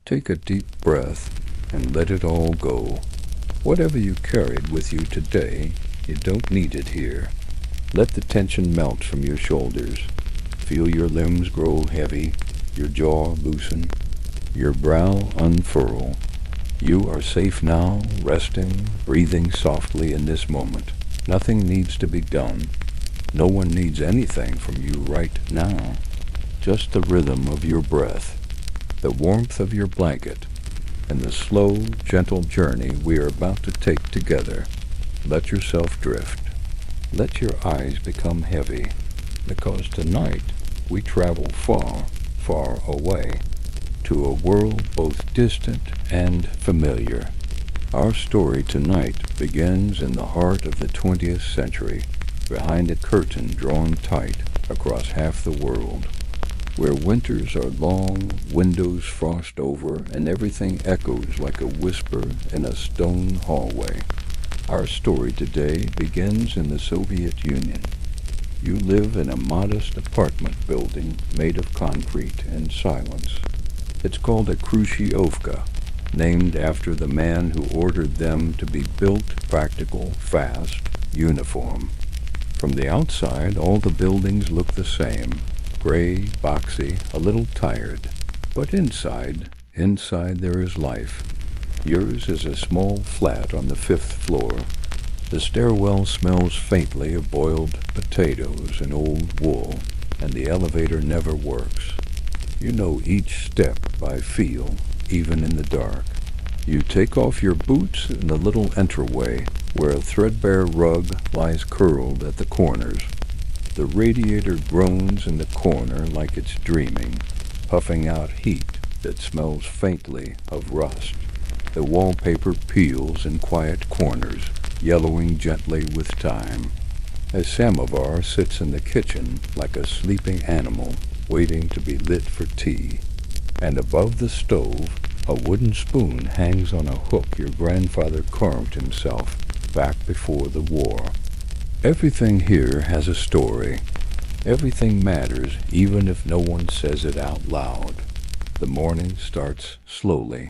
Take a deep breath and let it all go. Whatever you carried with you today, you don't need it here. Let the tension melt from your shoulders. Feel your limbs grow heavy, your jaw loosen, your brow unfurl. You are safe now, resting, breathing softly in this moment. Nothing needs to be done. No one needs anything from you right now. Just the rhythm of your breath, the warmth of your blanket, and the slow, gentle journey we are about to take together. Let yourself drift. Let your eyes become heavy, because tonight we travel far, far away, to a world both distant and familiar. Our story tonight begins in the heart of the 20th century, behind a curtain drawn tight across half the world, where winters are long, windows frost over, and everything echoes like a whisper in a stone hallway. Our story today begins in the Soviet Union. You live in a modest apartment building made of concrete and silence. It's called a Khrushchevka, named after the man who ordered them to be built practical, fast, uniform. From the outside, all the buildings look the same, gray, boxy, a little tired. But inside there is life. Yours is a small flat on the 5th floor. The stairwell smells faintly of boiled potatoes and old wool, and the elevator never works. You know each step by feel, even in the dark. You take off your boots in the little entryway, where a threadbare rug lies curled at the corners. The radiator groans in the corner like it's dreaming, puffing out heat that smells faintly of rust. The wallpaper peels in quiet corners, yellowing gently with time. A samovar sits in the kitchen like a sleeping animal, waiting to be lit for tea. And above the stove, a wooden spoon hangs on a hook your grandfather carved himself back before the war. Everything here has a story. Everything matters, even if no one says it out loud. The morning starts slowly.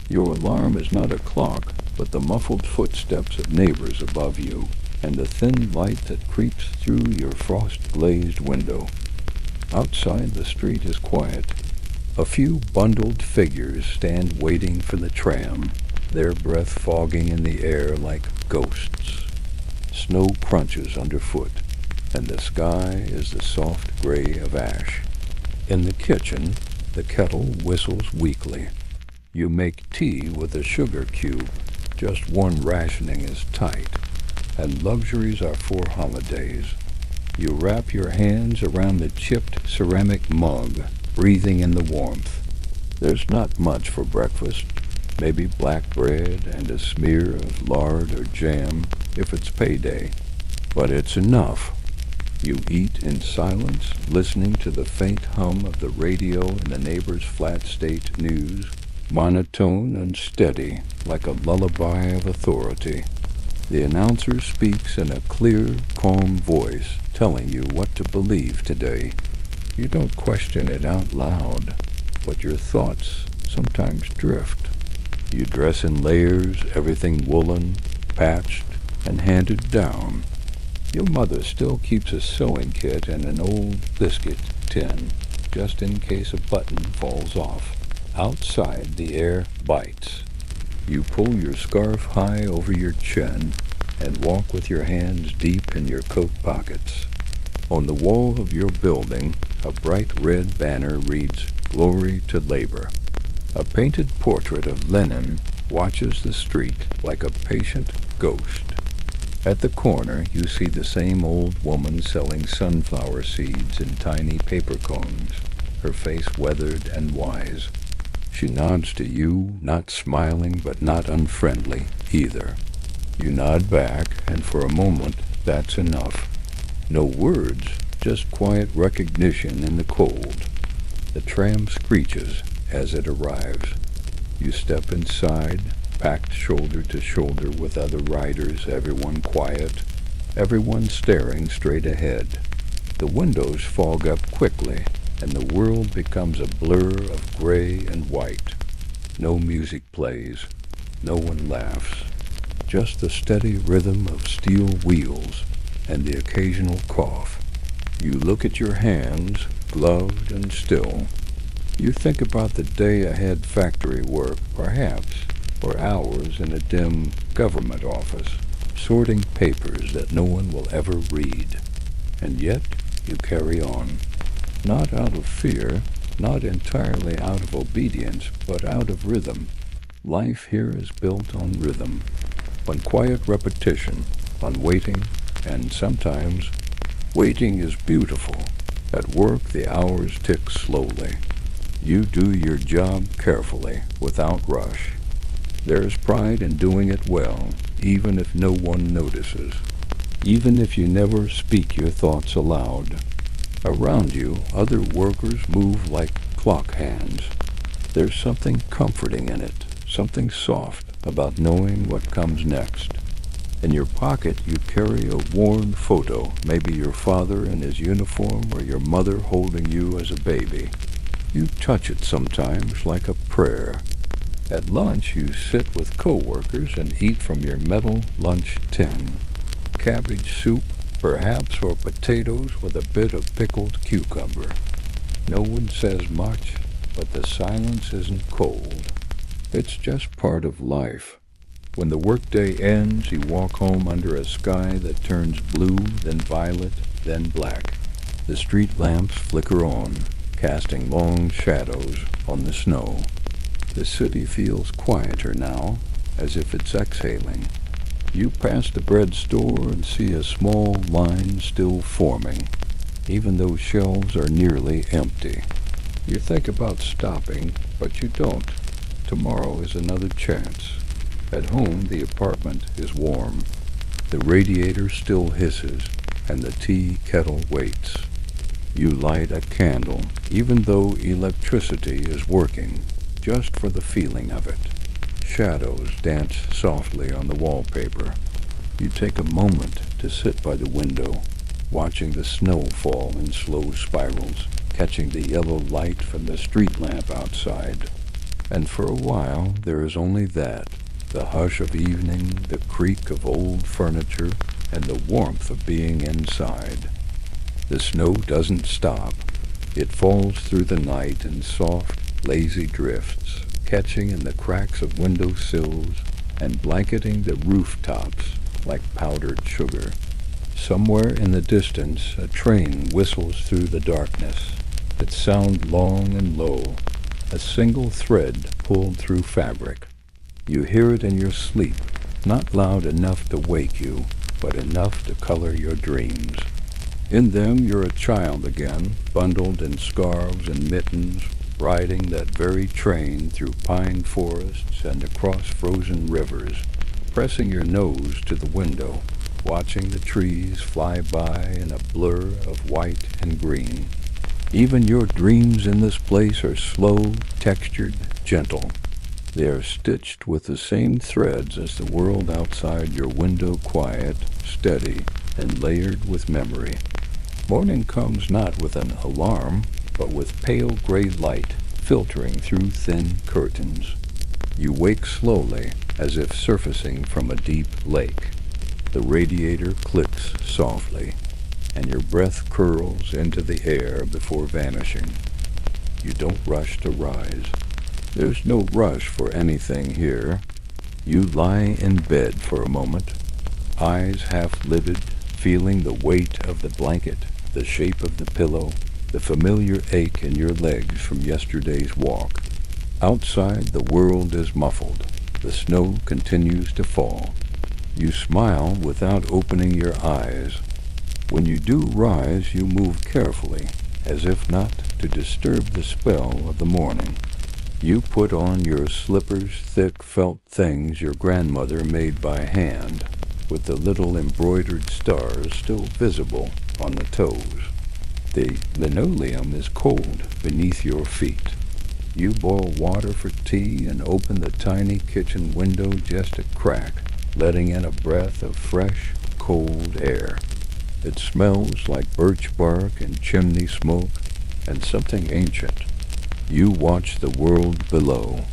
Your alarm is not a clock, but the muffled footsteps of neighbors above you, and the thin light that creeps through your frost-glazed window. Outside, the street is quiet. A few bundled figures stand waiting for the tram, their breath fogging in the air like ghosts. Snow crunches underfoot, and the sky is the soft gray of ash. In the kitchen, the kettle whistles weakly. You make tea with a sugar cube. Just one rationing is tight, and luxuries are for holidays. You wrap your hands around the chipped ceramic mug, breathing in the warmth. There's not much for breakfast. Maybe black bread and a smear of lard or jam if it's payday. But it's enough. You eat in silence, listening to the faint hum of the radio in the neighbor's flat state news, monotone and steady, like a lullaby of authority. The announcer speaks in a clear, calm voice, telling you what to believe today. You don't question it out loud, but your thoughts sometimes drift. You dress in layers, everything woolen, patched, and handed down. Your mother still keeps a sewing kit and an old biscuit tin, just in case a button falls off. Outside, the air bites. You pull your scarf high over your chin and walk with your hands deep in your coat pockets. On the wall of your building, a bright red banner reads, "Glory to Labor." A painted portrait of Lenin watches the street like a patient ghost. At the corner, you see the same old woman selling sunflower seeds in tiny paper cones, her face weathered and wise. She nods to you, not smiling but not unfriendly either. You nod back, and for a moment, that's enough. No words, just quiet recognition in the cold. The tram screeches as it arrives. You step inside, packed shoulder to shoulder with other riders, everyone quiet, everyone staring straight ahead. The windows fog up quickly, and the world becomes a blur of gray and white. No music plays. No one laughs. Just the steady rhythm of steel wheels and the occasional cough. You look at your hands, gloved and still. You think about the day ahead factory work, perhaps, or hours in a dim government office, sorting papers that no one will ever read. And yet you carry on. Not out of fear, not entirely out of obedience, but out of rhythm. Life here is built on rhythm, on quiet repetition, on waiting, and sometimes waiting is beautiful. At work the hours tick slowly. You do your job carefully, without rush. There's pride in doing it well, even if no one notices, even if you never speak your thoughts aloud. Around you, other workers move like clock hands. There's something comforting in it, something soft about knowing what comes next. In your pocket, you carry a worn photo, maybe your father in his uniform or your mother holding you as a baby. You touch it sometimes like a prayer. At lunch, you sit with coworkers and eat from your metal lunch tin. Cabbage soup, perhaps, or potatoes with a bit of pickled cucumber. No one says much, but the silence isn't cold. It's just part of life. When the workday ends, you walk home under a sky that turns blue, then violet, then black. The street lamps flicker on, casting long shadows on the snow. The city feels quieter now, as if it's exhaling. You pass the bread store and see a small line still forming, even though shelves are nearly empty. You think about stopping, but you don't. Tomorrow is another chance. At home, the apartment is warm. The radiator still hisses, and the tea kettle waits. You light a candle, even though electricity is working, just for the feeling of it. Shadows dance softly on the wallpaper. You take a moment to sit by the window, watching the snow fall in slow spirals, catching the yellow light from the street lamp outside. And for a while, there is only that. The hush of evening, the creak of old furniture, and the warmth of being inside. The snow doesn't stop. It falls through the night in soft, lazy drifts, catching in the cracks of window sills and blanketing the rooftops like powdered sugar. Somewhere in the distance, a train whistles through the darkness. Its sound long and low, a single thread pulled through fabric. You hear it in your sleep, not loud enough to wake you, but enough to color your dreams. In them you're a child again, bundled in scarves and mittens, riding that very train through pine forests and across frozen rivers, pressing your nose to the window, watching the trees fly by in a blur of white and green. Even your dreams in this place are slow, textured, gentle. They are stitched with the same threads as the world outside your window, quiet, steady, and layered with memory. Morning comes not with an alarm, but with pale gray light filtering through thin curtains. You wake slowly, as if surfacing from a deep lake. The radiator clicks softly, and your breath curls into the air before vanishing. You don't rush to rise. There's no rush for anything here. You lie in bed for a moment, eyes half lidded, feeling the weight of the blanket, the shape of the pillow, the familiar ache in your legs from yesterday's walk. Outside, the world is muffled. The snow continues to fall. You smile without opening your eyes. When you do rise, you move carefully, as if not to disturb the spell of the morning. You put on your slippers, thick felt things your grandmother made by hand, with the little embroidered stars still visible on the toes. The linoleum is cold beneath your feet. You boil water for tea and open the tiny kitchen window just a crack, letting in a breath of fresh, cold air. It smells like birch bark and chimney smoke and something ancient. You watch the world below.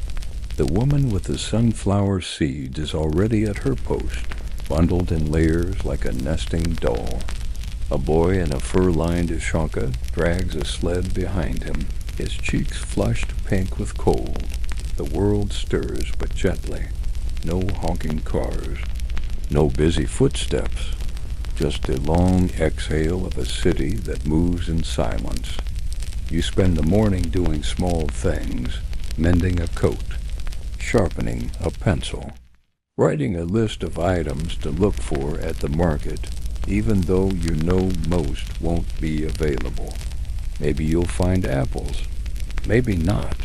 The woman with the sunflower seeds is already at her post, bundled in layers like a nesting doll. A boy in a fur-lined shonka drags a sled behind him, his cheeks flushed pink with cold. The world stirs, but gently. No honking cars, no busy footsteps, just the long exhale of a city that moves in silence. You spend the morning doing small things, mending a coat, sharpening a pencil, writing a list of items to look for at the market, even though you know most won't be available. Maybe you'll find apples, maybe not.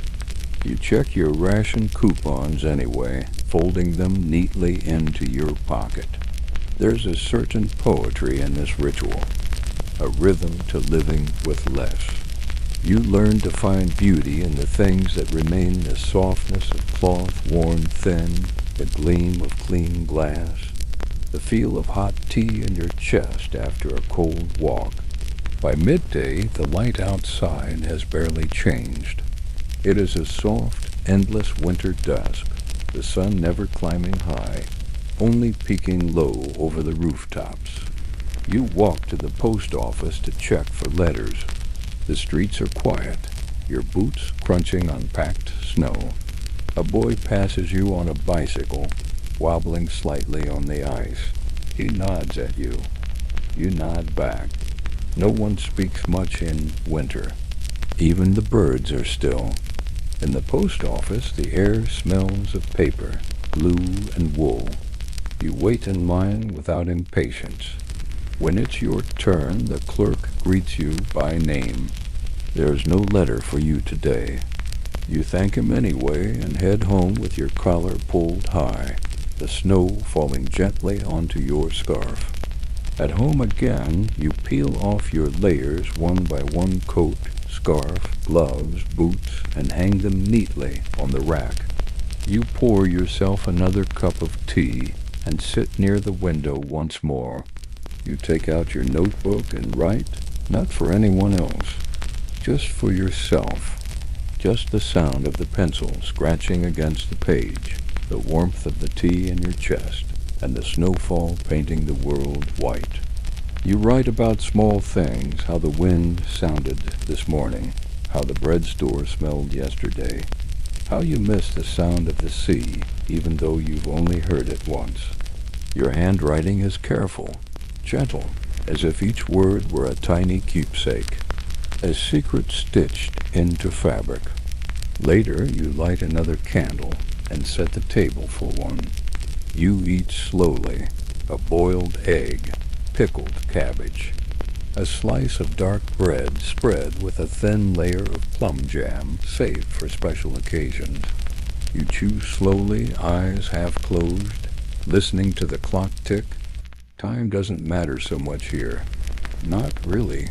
You check your ration coupons anyway, folding them neatly into your pocket. There's a certain poetry in this ritual, a rhythm to living with less. You learn to find beauty in the things that remain, the softness of cloth worn thin, the gleam of clean glass, the feel of hot tea in your chest after a cold walk. By midday, the light outside has barely changed. It is a soft, endless winter dusk, the sun never climbing high, only peeking low over the rooftops. You walk to the post office to check for letters. The streets are quiet, your boots crunching on packed snow. A boy passes you on a bicycle, wobbling slightly on the ice. He nods at you. You nod back. No one speaks much in winter. Even the birds are still. In the post office, the air smells of paper, glue, and wool. You wait in line without impatience. When it's your turn, the clerk greets you by name. There's no letter for you today. You thank him anyway and head home with your collar pulled high, the snow falling gently onto your scarf. At home again, you peel off your layers one by one: coat, scarf, gloves, boots, and hang them neatly on the rack. You pour yourself another cup of tea and sit near the window once more. You take out your notebook and write, not for anyone else, just for yourself. Just the sound of the pencil scratching against the page, the warmth of the tea in your chest, and the snowfall painting the world white. You write about small things, how the wind sounded this morning, how the bread store smelled yesterday, how you miss the sound of the sea, even though you've only heard it once. Your handwriting is careful, gentle, as if each word were a tiny keepsake, a secret stitched into fabric. Later, you light another candle and set the table for one. You eat slowly, a boiled egg, pickled cabbage, a slice of dark bread spread with a thin layer of plum jam saved for special occasions. You chew slowly, eyes half closed, listening to the clock tick. Time doesn't matter so much here. Not really.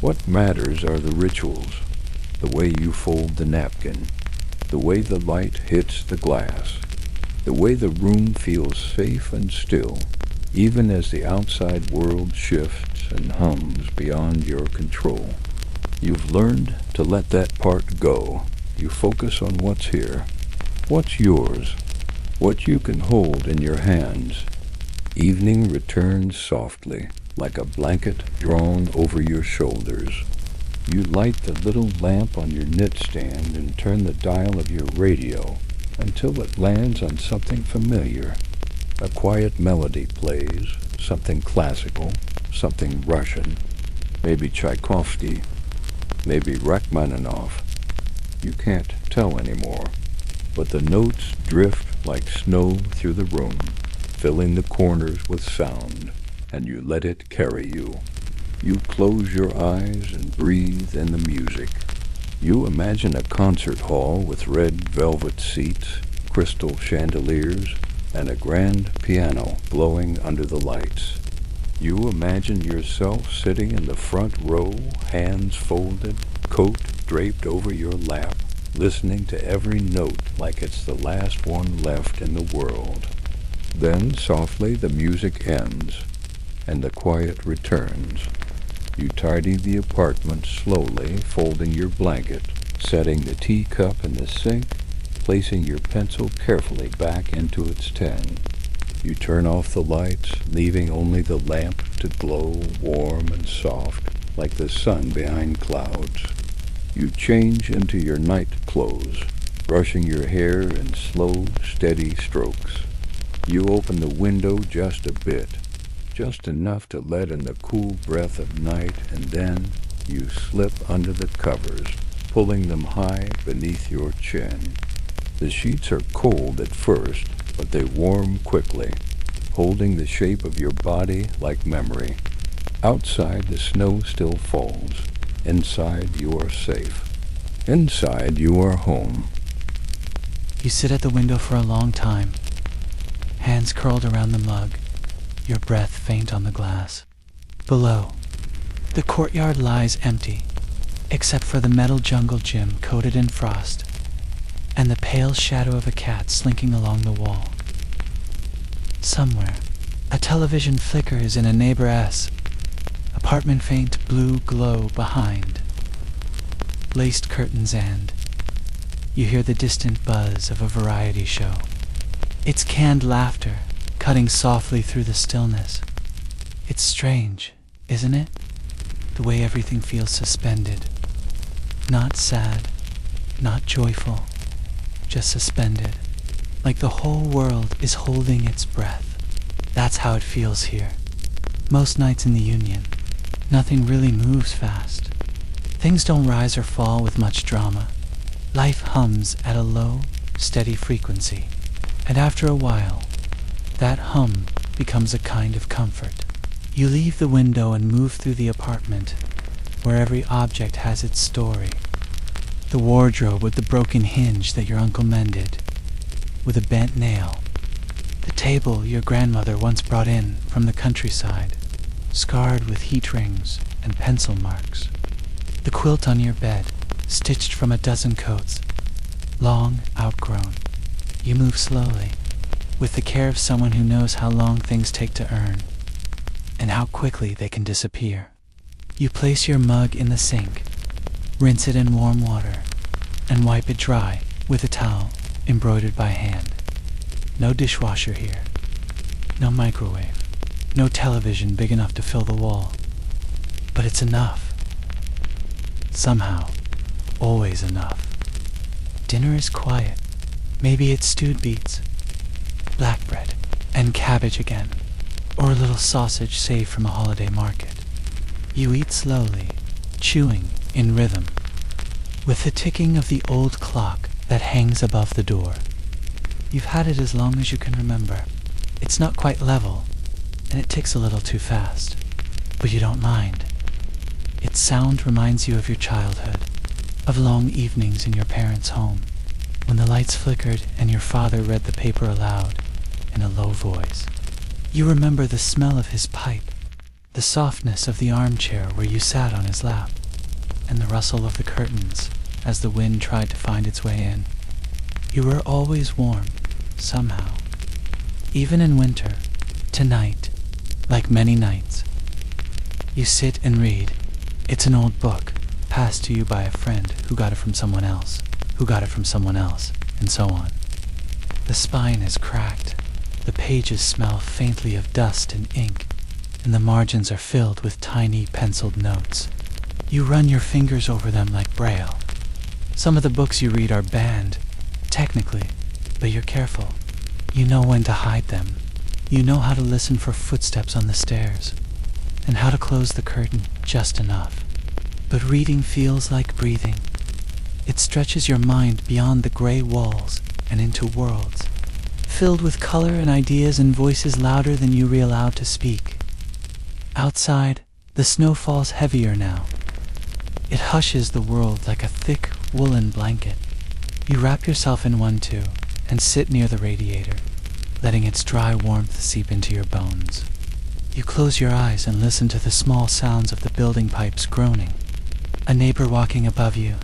What matters are the rituals, the way you fold the napkin, the way the light hits the glass, the way the room feels safe and still, even as the outside world shifts and hums beyond your control. You've learned to let that part go. You focus on what's here, what's yours, what you can hold in your hands. Evening returns softly, like a blanket drawn over your shoulders. You light the little lamp on your knit stand and turn the dial of your radio until it lands on something familiar. A quiet melody plays, something classical, something Russian, maybe Tchaikovsky, maybe Rachmaninoff. You can't tell anymore, but the notes drift like snow through the room, filling the corners with sound, and you let it carry you. You close your eyes and breathe in the music. You imagine a concert hall with red velvet seats, crystal chandeliers, and a grand piano glowing under the lights. You imagine yourself sitting in the front row, hands folded, coat draped over your lap, listening to every note like it's the last one left in the world. Then softly the music ends, and the quiet returns. You tidy the apartment slowly, folding your blanket, setting the teacup in the sink, placing your pencil carefully back into its tin. You turn off the lights, leaving only the lamp to glow warm and soft, like the sun behind clouds. You change into your night clothes, brushing your hair in slow, steady strokes. You open the window just a bit, just enough to let in the cool breath of night, and then you slip under the covers, pulling them high beneath your chin. The sheets are cold at first, but they warm quickly, holding the shape of your body like memory. Outside, the snow still falls. Inside, you are safe. Inside, you are home. You sit at the window for a long time, hands curled around the mug, your breath faint on the glass. Below, the courtyard lies empty, except for the metal jungle gym coated in frost, and the pale shadow of a cat slinking along the wall. Somewhere, a television flickers in a neighbor's apartment, faint blue glow behind. Laced curtains, and you hear the distant buzz of a variety show. Its canned laughter cutting softly through the stillness. It's strange, isn't it? The way everything feels suspended. Not sad, not joyful, just suspended. Like the whole world is holding its breath. That's how it feels here. Most nights in the Union, nothing really moves fast. Things don't rise or fall with much drama. Life hums at a low, steady frequency, and after a while, that hum becomes a kind of comfort. You leave the window and move through the apartment, where every object has its story. The wardrobe with the broken hinge that your uncle mended, with a bent nail. The table your grandmother once brought in from the countryside, scarred with heat rings and pencil marks. The quilt on your bed, stitched from a dozen coats, long outgrown. You move slowly, with the care of someone who knows how long things take to earn, and how quickly they can disappear. You place your mug in the sink, rinse it in warm water, and wipe it dry with a towel embroidered by hand. No dishwasher here, no microwave, no television big enough to fill the wall. But it's enough. Somehow, always enough. Dinner is quiet. Maybe it's stewed beets, black bread, and cabbage again, or a little sausage saved from a holiday market. You eat slowly, chewing in rhythm, with the ticking of the old clock that hangs above the door. You've had it as long as you can remember. It's not quite level, and it ticks a little too fast, but you don't mind. Its sound reminds you of your childhood, of long evenings in your parents' home, when the lights flickered and your father read the paper aloud in a low voice. You remember the smell of his pipe, the softness of the armchair where you sat on his lap, and the rustle of the curtains as the wind tried to find its way in. You were always warm, somehow. Even in winter, tonight, like many nights, you sit and read. It's an old book, passed to you by a friend who got it from someone else, who got it from someone else, and so on. The spine is cracked, the pages smell faintly of dust and ink, and the margins are filled with tiny penciled notes. You run your fingers over them like Braille. Some of the books you read are banned, technically, but you're careful. You know when to hide them. You know how to listen for footsteps on the stairs, and how to close the curtain just enough. But reading feels like breathing. It stretches your mind beyond the gray walls and into worlds, filled with color and ideas and voices louder than you are allowed to speak. Outside, the snow falls heavier now. It hushes the world like a thick woolen blanket. You wrap yourself in one too, and sit near the radiator, letting its dry warmth seep into your bones. You close your eyes and listen to the small sounds of the building pipes groaning. A neighbor walking above you,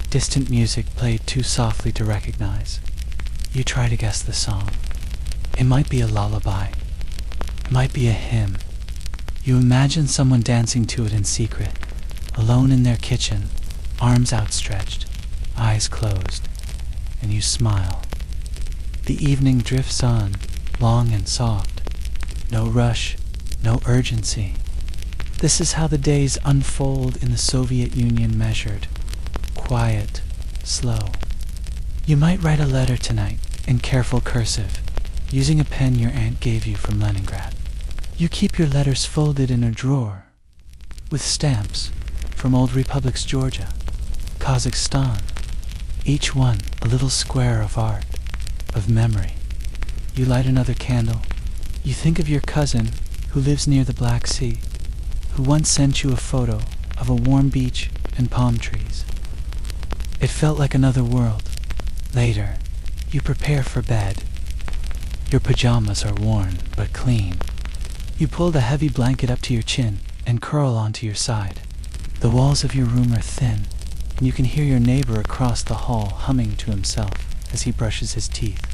distant music played too softly to recognize. You try to guess the song. It might be a lullaby. It might be a hymn. You imagine someone dancing to it in secret, alone in their kitchen, arms outstretched, eyes closed. and you smile. The evening drifts on, long and soft. No rush, no urgency. This is how the days unfold in the Soviet Union measured. Quiet, slow. You might write a letter tonight in careful cursive, using a pen your aunt gave you from Leningrad. You keep your letters folded in a drawer, with stamps from old republics Georgia, Kazakhstan, each one a little square of art, of memory. You light another candle. You think of your cousin who lives near the Black Sea, who once sent you a photo of a warm beach and palm trees. It felt like another world. Later, you prepare for bed. Your pajamas are worn but clean. You pull the heavy blanket up to your chin and curl onto your side. The walls of your room are thin, and you can hear your neighbor across the hall humming to himself as he brushes his teeth.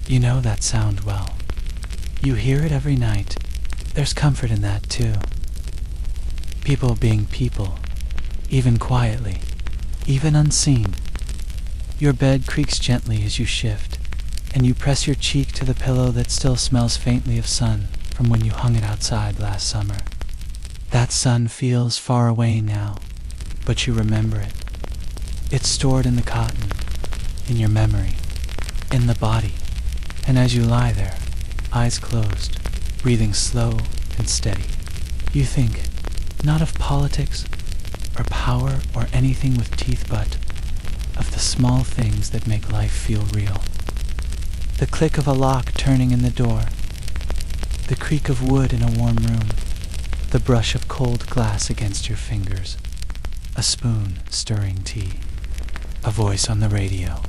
You know that sound well. You hear it every night. There's comfort in that, too. People being people, even quietly, even unseen. Your bed creaks gently as you shift, and you press your cheek to the pillow that still smells faintly of sun from when you hung it outside last summer. That sun feels far away now, but you remember it. It's stored in the cotton, in your memory, in the body, and as you lie there, eyes closed, breathing slow and steady, you think not of politics or power or anything with teeth, but of the small things that make life feel real. The click of a lock turning in the door, the creak of wood in a warm room, the brush of cold glass against your fingers, a spoon stirring tea, a voice on the radio,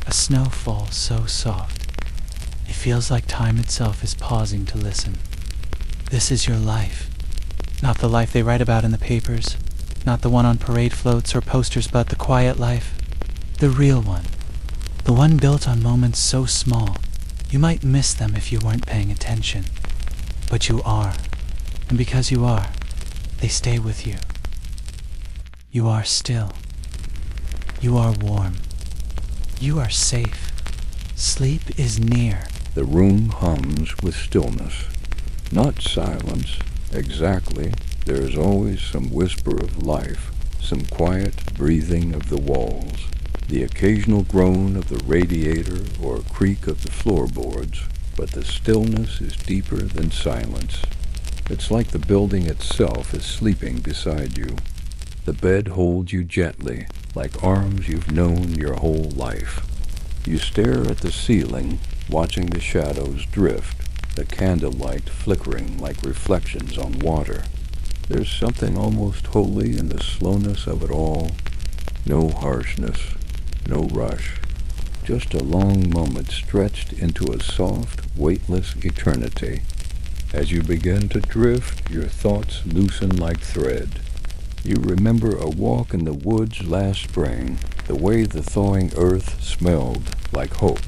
a snowfall so soft it feels like time itself is pausing to listen. This is your life, not the life they write about in the papers, not the one on parade floats or posters, but the quiet life, the real one, the one built on moments so small you might miss them if you weren't paying attention. But you are, and because you are, they stay with you. You are still. You are warm. You are safe. Sleep is near. The room hums with stillness, not silence, exactly. There is always some whisper of life, some quiet breathing of the walls, the occasional groan of the radiator or creak of the floorboards, but the stillness is deeper than silence. It's like the building itself is sleeping beside you. The bed holds you gently, like arms you've known your whole life. You stare at the ceiling, watching the shadows drift, the candlelight flickering like reflections on water. There's something almost holy in the slowness of it all. No harshness, no rush. Just a long moment stretched into a soft, weightless eternity. As you begin to drift, your thoughts loosen like thread. You remember a walk in the woods last spring, the way the thawing earth smelled like hope.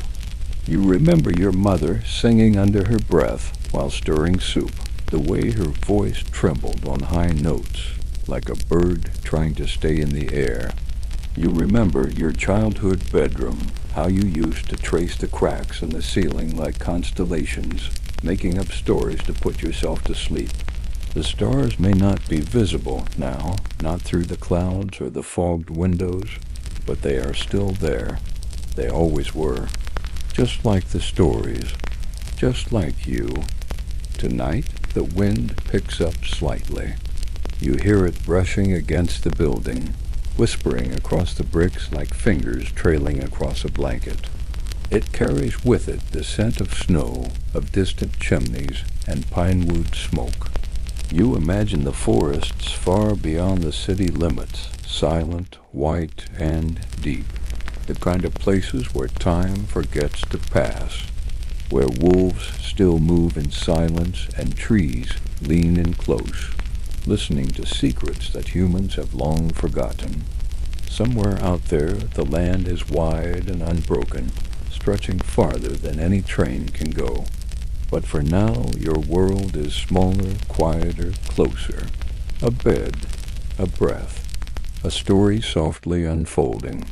You remember your mother singing under her breath while stirring soup, the way her voice trembled on high notes, like a bird trying to stay in the air. You remember your childhood bedroom, how you used to trace the cracks in the ceiling like constellations, making up stories to put yourself to sleep. The stars may not be visible now, not through the clouds or the fogged windows, but they are still there. They always were. Just like the stories. Just like you. Tonight, the wind picks up slightly. You hear it brushing against the building, whispering across the bricks like fingers trailing across a blanket. It carries with it the scent of snow, of distant chimneys, and pinewood smoke. You imagine the forests far beyond the city limits, silent, white, and deep. The kind of places where time forgets to pass, where wolves still move in silence and trees lean in close, listening to secrets that humans have long forgotten. Somewhere out there, the land is wide and unbroken, stretching farther than any train can go. But for now, your world is smaller, quieter, closer. A bed, a breath, a story softly unfolding.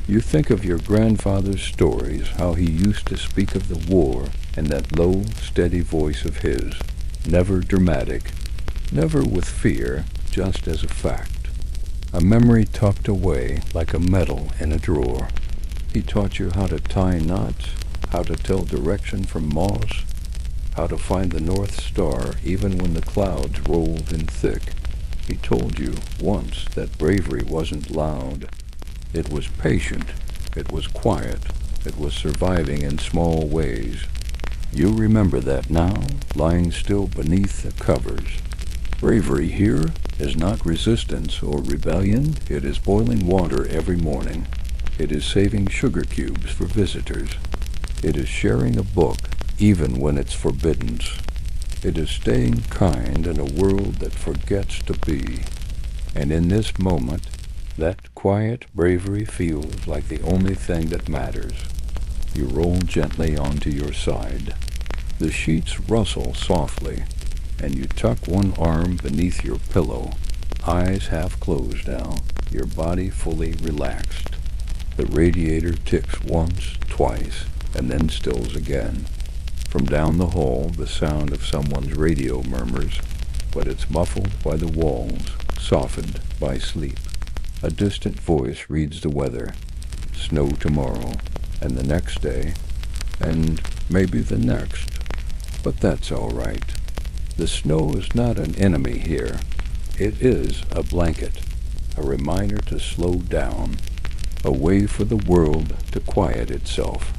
You think of your grandfather's stories, how he used to speak of the war in that low, steady voice of his, never dramatic, never with fear, just as a fact. A memory tucked away like a medal in a drawer. He taught you how to tie knots, how to tell direction from moss, how to find the North Star even when the clouds rolled in thick. He told you once that bravery wasn't loud. It was patient, it was quiet, it was surviving in small ways. You remember that now, lying still beneath the covers. Bravery here is not resistance or rebellion, it is boiling water every morning. It is saving sugar cubes for visitors. It is sharing a book, even when it's forbidden. It is staying kind in a world that forgets to be. And in this moment, that quiet bravery feels like the only thing that matters. You roll gently onto your side. The sheets rustle softly, and you tuck one arm beneath your pillow, eyes half closed now, your body fully relaxed. The radiator ticks once, twice, and then stills again. From down the hall, the sound of someone's radio murmurs, but it's muffled by the walls, softened by sleep. A distant voice reads the weather. Snow tomorrow, and the next day, and maybe the next. But that's all right. The snow is not an enemy here. It is a blanket, a reminder to slow down, a way for the world to quiet itself.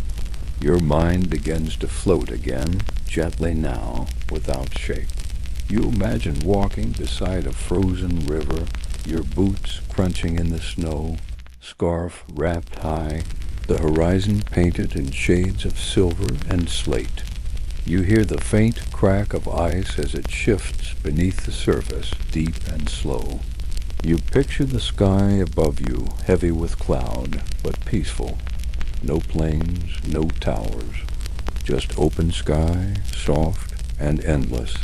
Your mind begins to float again, gently now, without shake. You imagine walking beside a frozen river, your boots crunching in the snow, scarf wrapped high, the horizon painted in shades of silver and slate. You hear the faint crack of ice as it shifts beneath the surface, deep and slow. You picture the sky above you, heavy with cloud, but peaceful. No planes, no towers, just open sky, soft and endless.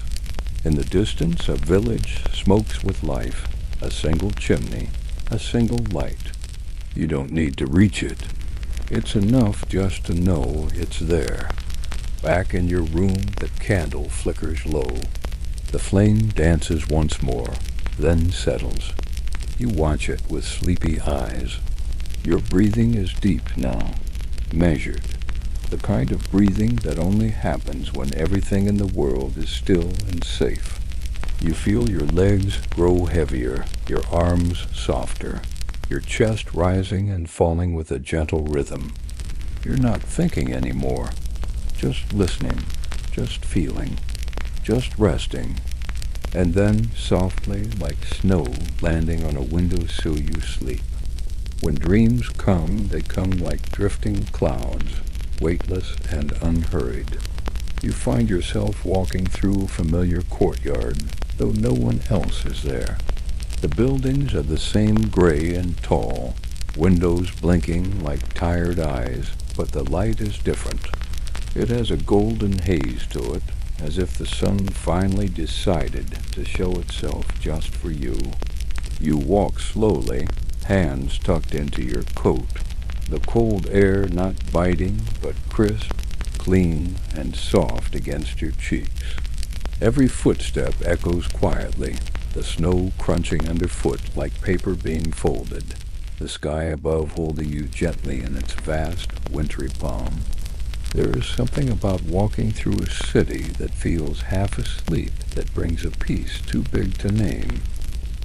In the distance, a village smokes with life, a single chimney, a single light. You don't need to reach it. It's enough just to know it's there. Back in your room, the candle flickers low. The flame dances once more, then settles. You watch it with sleepy eyes. Your breathing is deep now, measured. The kind of breathing that only happens when everything in the world is still and safe. You feel your legs grow heavier, your arms softer, your chest rising and falling with a gentle rhythm. You're not thinking anymore, just listening, just feeling, just resting. And then, softly, like snow landing on a windowsill, you sleep. When dreams come, they come like drifting clouds, weightless and unhurried. You find yourself walking through a familiar courtyard, though no one else is there. The buildings are the same gray and tall, windows blinking like tired eyes, but the light is different. It has a golden haze to it, as if the sun finally decided to show itself just for you. You walk slowly, hands tucked into your coat, the cold air not biting, but crisp, clean, and soft against your cheeks. Every footstep echoes quietly, the snow crunching underfoot like paper being folded, the sky above holding you gently in its vast, wintry palm. There is something about walking through a city that feels half asleep, that brings a peace too big to name.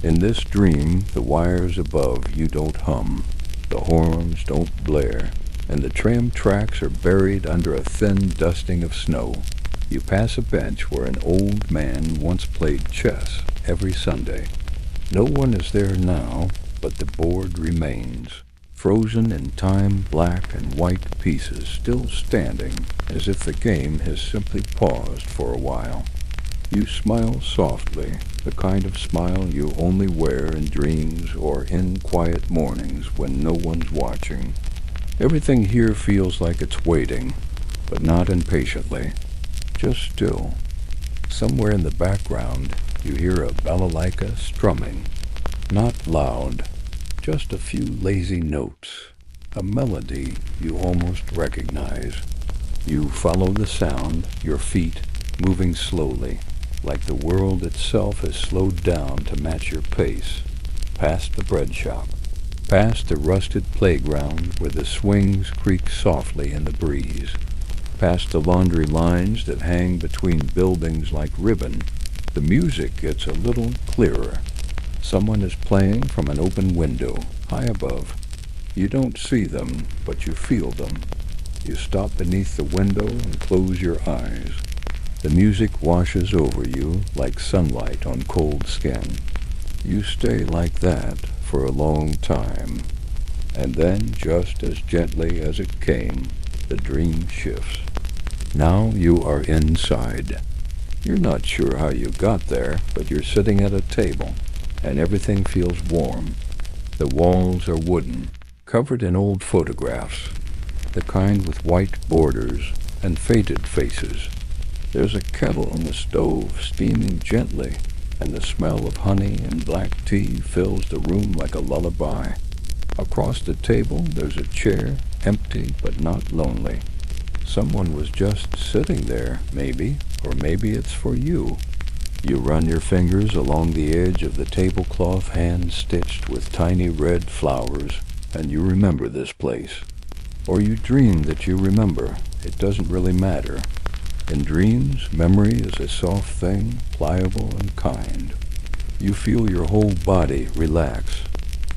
In this dream, the wires above you don't hum, the horns don't blare, and the tram tracks are buried under a thin dusting of snow. You pass a bench where an old man once played chess every Sunday. No one is there now, but the board remains, frozen in time, black and white pieces still standing, as if the game has simply paused for a while. You smile softly, the kind of smile you only wear in dreams or in quiet mornings when no one's watching. Everything here feels like it's waiting, but not impatiently, just still. Somewhere in the background, you hear a balalaika strumming, not loud, just a few lazy notes. a melody you almost recognize. You follow the sound, your feet moving slowly, like the world itself has slowed down to match your pace, past the bread shop, past the rusted playground where the swings creak softly in the breeze, past the laundry lines that hang between buildings like ribbon. The music gets a little clearer. Someone is playing from an open window, high above. You don't see them, but you feel them. You stop beneath the window and close your eyes. The music washes over you like sunlight on cold skin. You stay like that for a long time. And then, just as gently as it came, the dream shifts. Now you are inside. You're not sure how you got there, but you're sitting at a table, and everything feels warm. The walls are wooden, covered in old photographs, the kind with white borders and faded faces. There's a kettle on the stove steaming gently, and the smell of honey and black tea fills the room like a lullaby. Across the table there's a chair, empty but not lonely. Someone was just sitting there, maybe, or maybe it's for you. You run your fingers along the edge of the tablecloth hand-stitched with tiny red flowers, and you remember this place. Or you dream that you remember. It doesn't really matter. In dreams, memory is a soft thing, pliable and kind. You feel your whole body relax,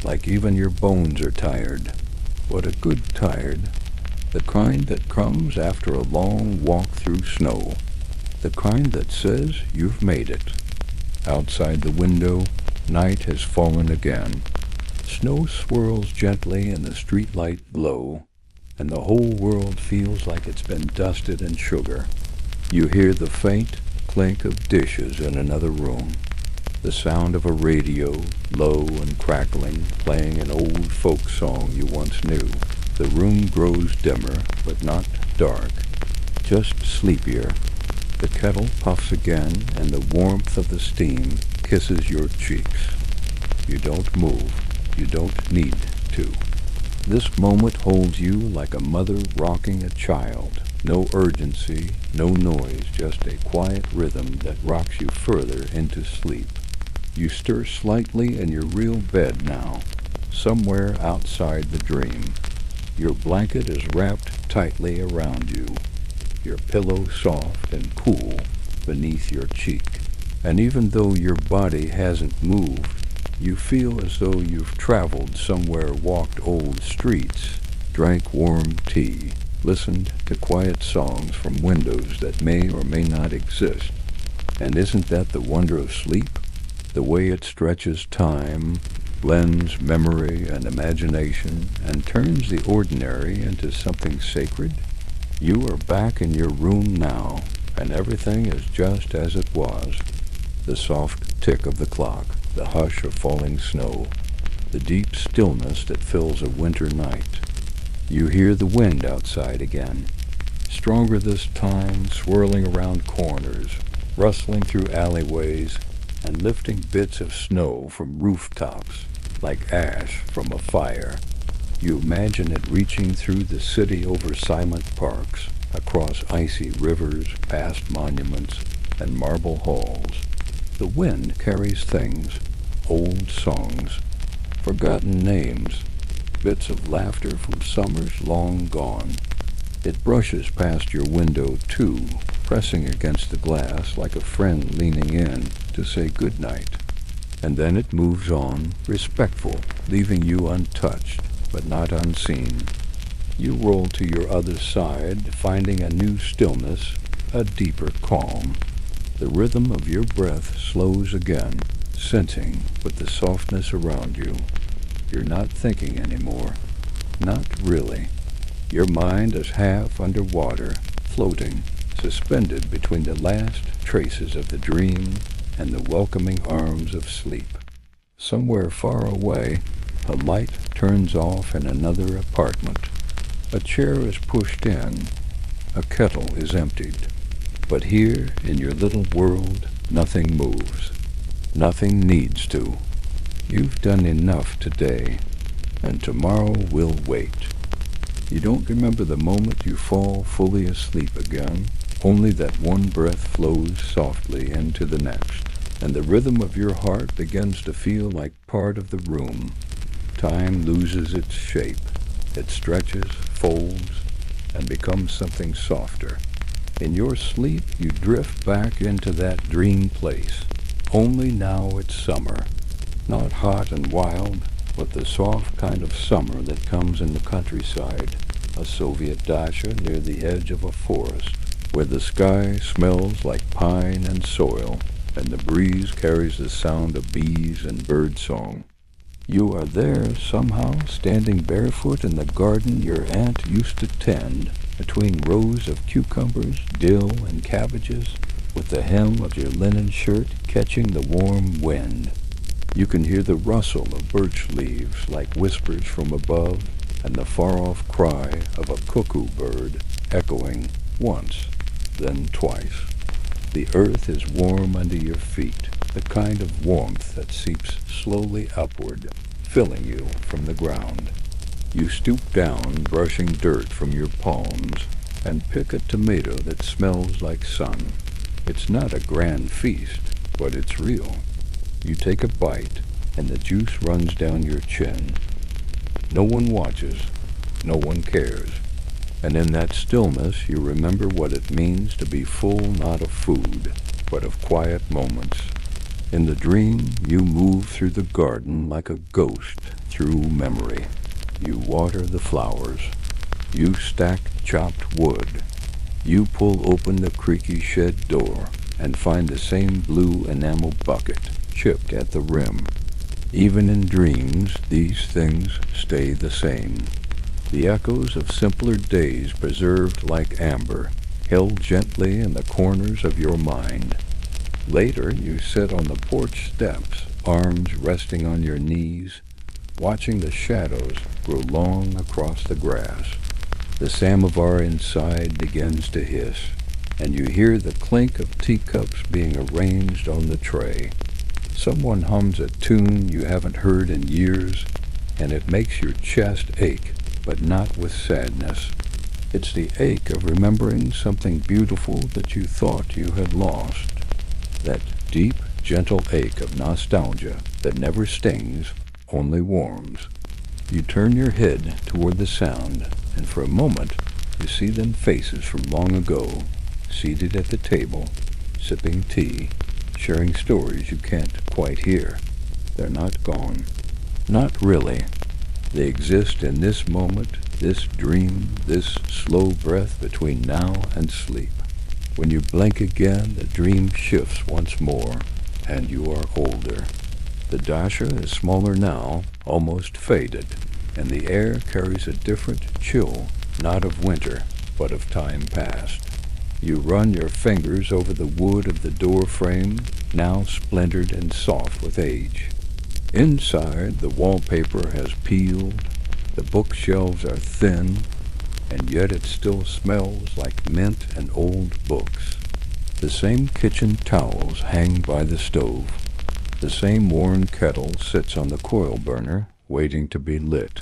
like even your bones are tired. What a good tired. The kind that comes after a long walk through snow. The kind that says you've made it. Outside the window, night has fallen again. Snow swirls gently in the streetlight glow, and the whole world feels like it's been dusted in sugar. You hear the faint clink of dishes in another room, the sound of a radio, low and crackling, playing an old folk song you once knew. The room grows dimmer, but not dark, just sleepier. The kettle puffs again, and the warmth of the steam kisses your cheeks. You don't move. You don't need to. This moment holds you like a mother rocking a child. No urgency, no noise, just a quiet rhythm that rocks you further into sleep. You stir slightly in your real bed now, somewhere outside the dream. Your blanket is wrapped tightly around you, your pillow soft and cool beneath your cheek. And even though your body hasn't moved, you feel as though you've traveled somewhere, walked old streets, drank warm tea, listened to quiet songs from windows that may or may not exist. And isn't that the wonder of sleep? The way it stretches time, blends memory and imagination, and turns the ordinary into something sacred? You are back in your room now, and everything is just as it was. The soft tick of the clock, the hush of falling snow, the deep stillness that fills a winter night. You hear the wind outside again, stronger this time, swirling around corners, rustling through alleyways, and lifting bits of snow from rooftops like ash from a fire. You imagine it reaching through the city over silent parks, across icy rivers, past monuments, and marble halls. The wind carries things, old songs, forgotten names, bits of laughter from summers long gone. It brushes past your window, too, pressing against the glass like a friend leaning in to say good night. And then it moves on, respectful, leaving you untouched, but not unseen. You roll to your other side, finding a new stillness, a deeper calm. The rhythm of your breath slows again, sensing with the softness around you. You're not thinking anymore. Not really. Your mind is half underwater, floating, suspended between the last traces of the dream and the welcoming arms of sleep. Somewhere far away, a light turns off in another apartment. A chair is pushed in. A kettle is emptied. But here, in your little world, nothing moves. Nothing needs to. You've done enough today, and tomorrow will wait. You don't remember the moment you fall fully asleep again, only that one breath flows softly into the next, and the rhythm of your heart begins to feel like part of the room. Time loses its shape. It stretches, folds, and becomes something softer. In your sleep, you drift back into that dream place. Only now it's summer. Not hot and wild, but the soft kind of summer that comes in the countryside. A Soviet dacha near the edge of a forest, where the sky smells like pine and soil, and the breeze carries the sound of bees and bird song. You are there somehow, standing barefoot in the garden your aunt used to tend, between rows of cucumbers, dill, and cabbages, with the hem of your linen shirt catching the warm wind. You can hear the rustle of birch leaves like whispers from above, and the far-off cry of a cuckoo bird echoing once, then twice. The earth is warm under your feet, the kind of warmth that seeps slowly upward, filling you from the ground. You stoop down, brushing dirt from your palms, and pick a tomato that smells like sun. It's not a grand feast, but it's real. You take a bite, and the juice runs down your chin. No one watches, no one cares, and in that stillness you remember what it means to be full not of food, but of quiet moments. In the dream, you move through the garden like a ghost through memory. You water the flowers. You stack chopped wood. You pull open the creaky shed door and find the same blue enamel bucket chipped at the rim. Even in dreams, these things stay the same. The echoes of simpler days preserved like amber, held gently in the corners of your mind. Later, you sit on the porch steps, arms resting on your knees, watching the shadows grow long across the grass. The samovar inside begins to hiss, and you hear the clink of teacups being arranged on the tray. Someone hums a tune you haven't heard in years, and it makes your chest ache, but not with sadness. It's the ache of remembering something beautiful that you thought you had lost. That deep, gentle ache of nostalgia that never stings, only warms. You turn your head toward the sound, and for a moment you see them faces from long ago, seated at the table, sipping tea, sharing stories you can't quite hear. They're not gone. Not really. They exist in this moment, this dream, this slow breath between now and sleep. When you blink again, the dream shifts once more, and you are older. The dacha is smaller now, almost faded, and the air carries a different chill, not of winter, but of time past. You run your fingers over the wood of the door frame, now splintered and soft with age. Inside, the wallpaper has peeled, the bookshelves are thin, and yet it still smells like mint and old books. The same kitchen towels hang by the stove. The same worn kettle sits on the coil burner, waiting to be lit.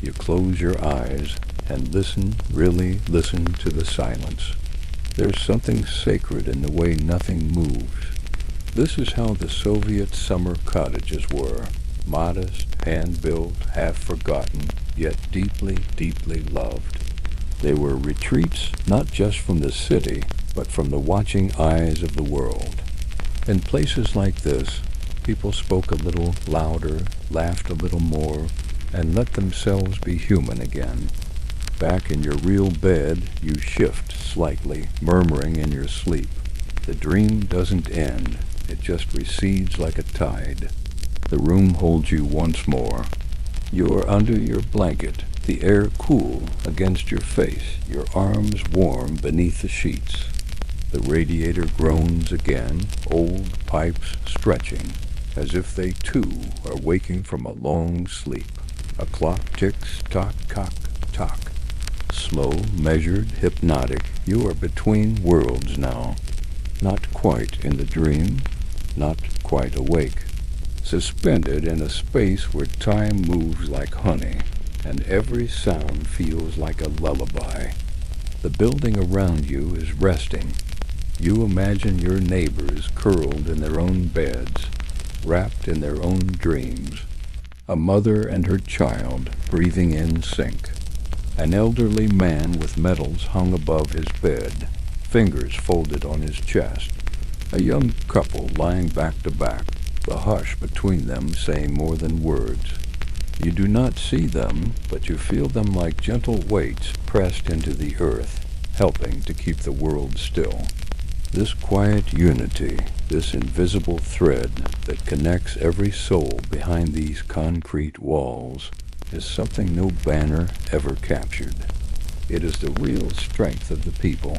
You close your eyes and listen, really listen to the silence. There's something sacred in the way nothing moves. This is how the Soviet summer cottages were, modest, hand-built, half-forgotten, yet deeply, deeply loved. They were retreats not just from the city, but from the watching eyes of the world. In places like this, people spoke a little louder, laughed a little more, and let themselves be human again. Back in your real bed, you shift slightly, murmuring in your sleep. The dream doesn't end. It just recedes like a tide. The room holds you once more. You are under your blanket, the air cool against your face, your arms warm beneath the sheets. The radiator groans again, old pipes stretching, as if they too are waking from a long sleep. A clock ticks, tock, tock, tock. Slow, measured, hypnotic, you are between worlds now. Not quite in the dream, not quite awake. Suspended in a space where time moves like honey, and every sound feels like a lullaby. The building around you is resting. You imagine your neighbors curled in their own beds, wrapped in their own dreams. A mother and her child breathing in sync. An elderly man with medals hung above his bed, fingers folded on his chest. A young couple lying back to back, the hush between them saying more than words. You do not see them, but you feel them like gentle weights pressed into the earth, helping to keep the world still. This quiet unity, this invisible thread that connects every soul behind these concrete walls, is something no banner ever captured. It is the real strength of the people,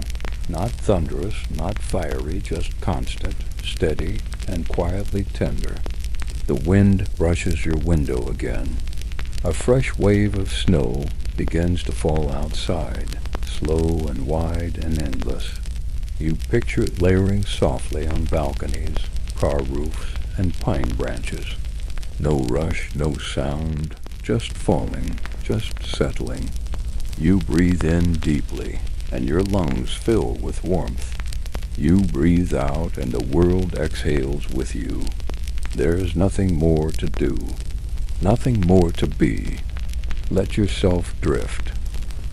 not thunderous, not fiery, just constant, steady, and quietly tender. The wind brushes your window again. A fresh wave of snow begins to fall outside, slow and wide and endless. You picture it layering softly on balconies, car roofs, and pine branches. No rush, no sound, just falling, just settling. You breathe in deeply, and your lungs fill with warmth. You breathe out, and the world exhales with you. There is nothing more to do, nothing more to be. Let yourself drift.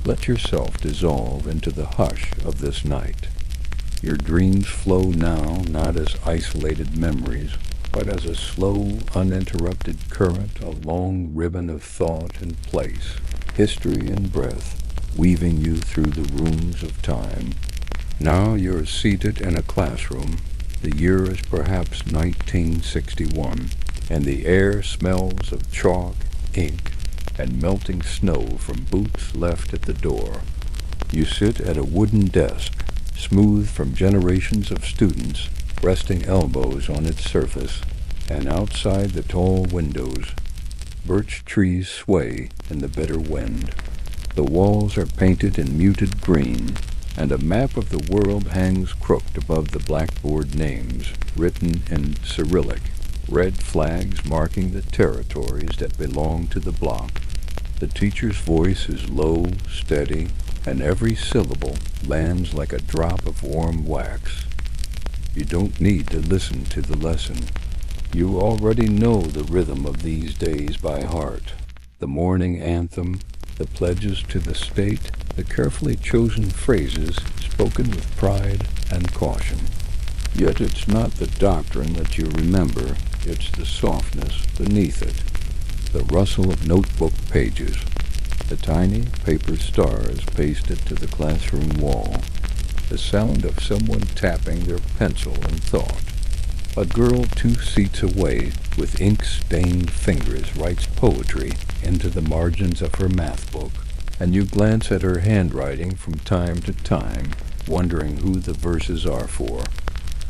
Let yourself dissolve into the hush of this night. Your dreams flow now not as isolated memories, but as a slow, uninterrupted current, a long ribbon of thought and place, history and breath, weaving you through the rooms of time. Now you're seated in a classroom. The year is perhaps 1961, and the air smells of chalk, ink, and melting snow from boots left at the door. You sit at a wooden desk, smooth from generations of students, resting elbows on its surface, and outside the tall windows, birch trees sway in the bitter wind. The walls are painted in muted green, and a map of the world hangs crooked above the blackboard names, written in Cyrillic, red flags marking the territories that belong to the bloc. The teacher's voice is low, steady, and every syllable lands like a drop of warm wax. You don't need to listen to the lesson. You already know the rhythm of these days by heart. The morning anthem, the pledges to the state, the carefully chosen phrases spoken with pride and caution. Yet it's not the doctrine that you remember, it's the softness beneath it, the rustle of notebook pages, the tiny paper stars pasted to the classroom wall, the sound of someone tapping their pencil in thought. A girl 2 seats away with ink-stained fingers writes poetry into the margins of her math book, and you glance at her handwriting from time to time, wondering who the verses are for.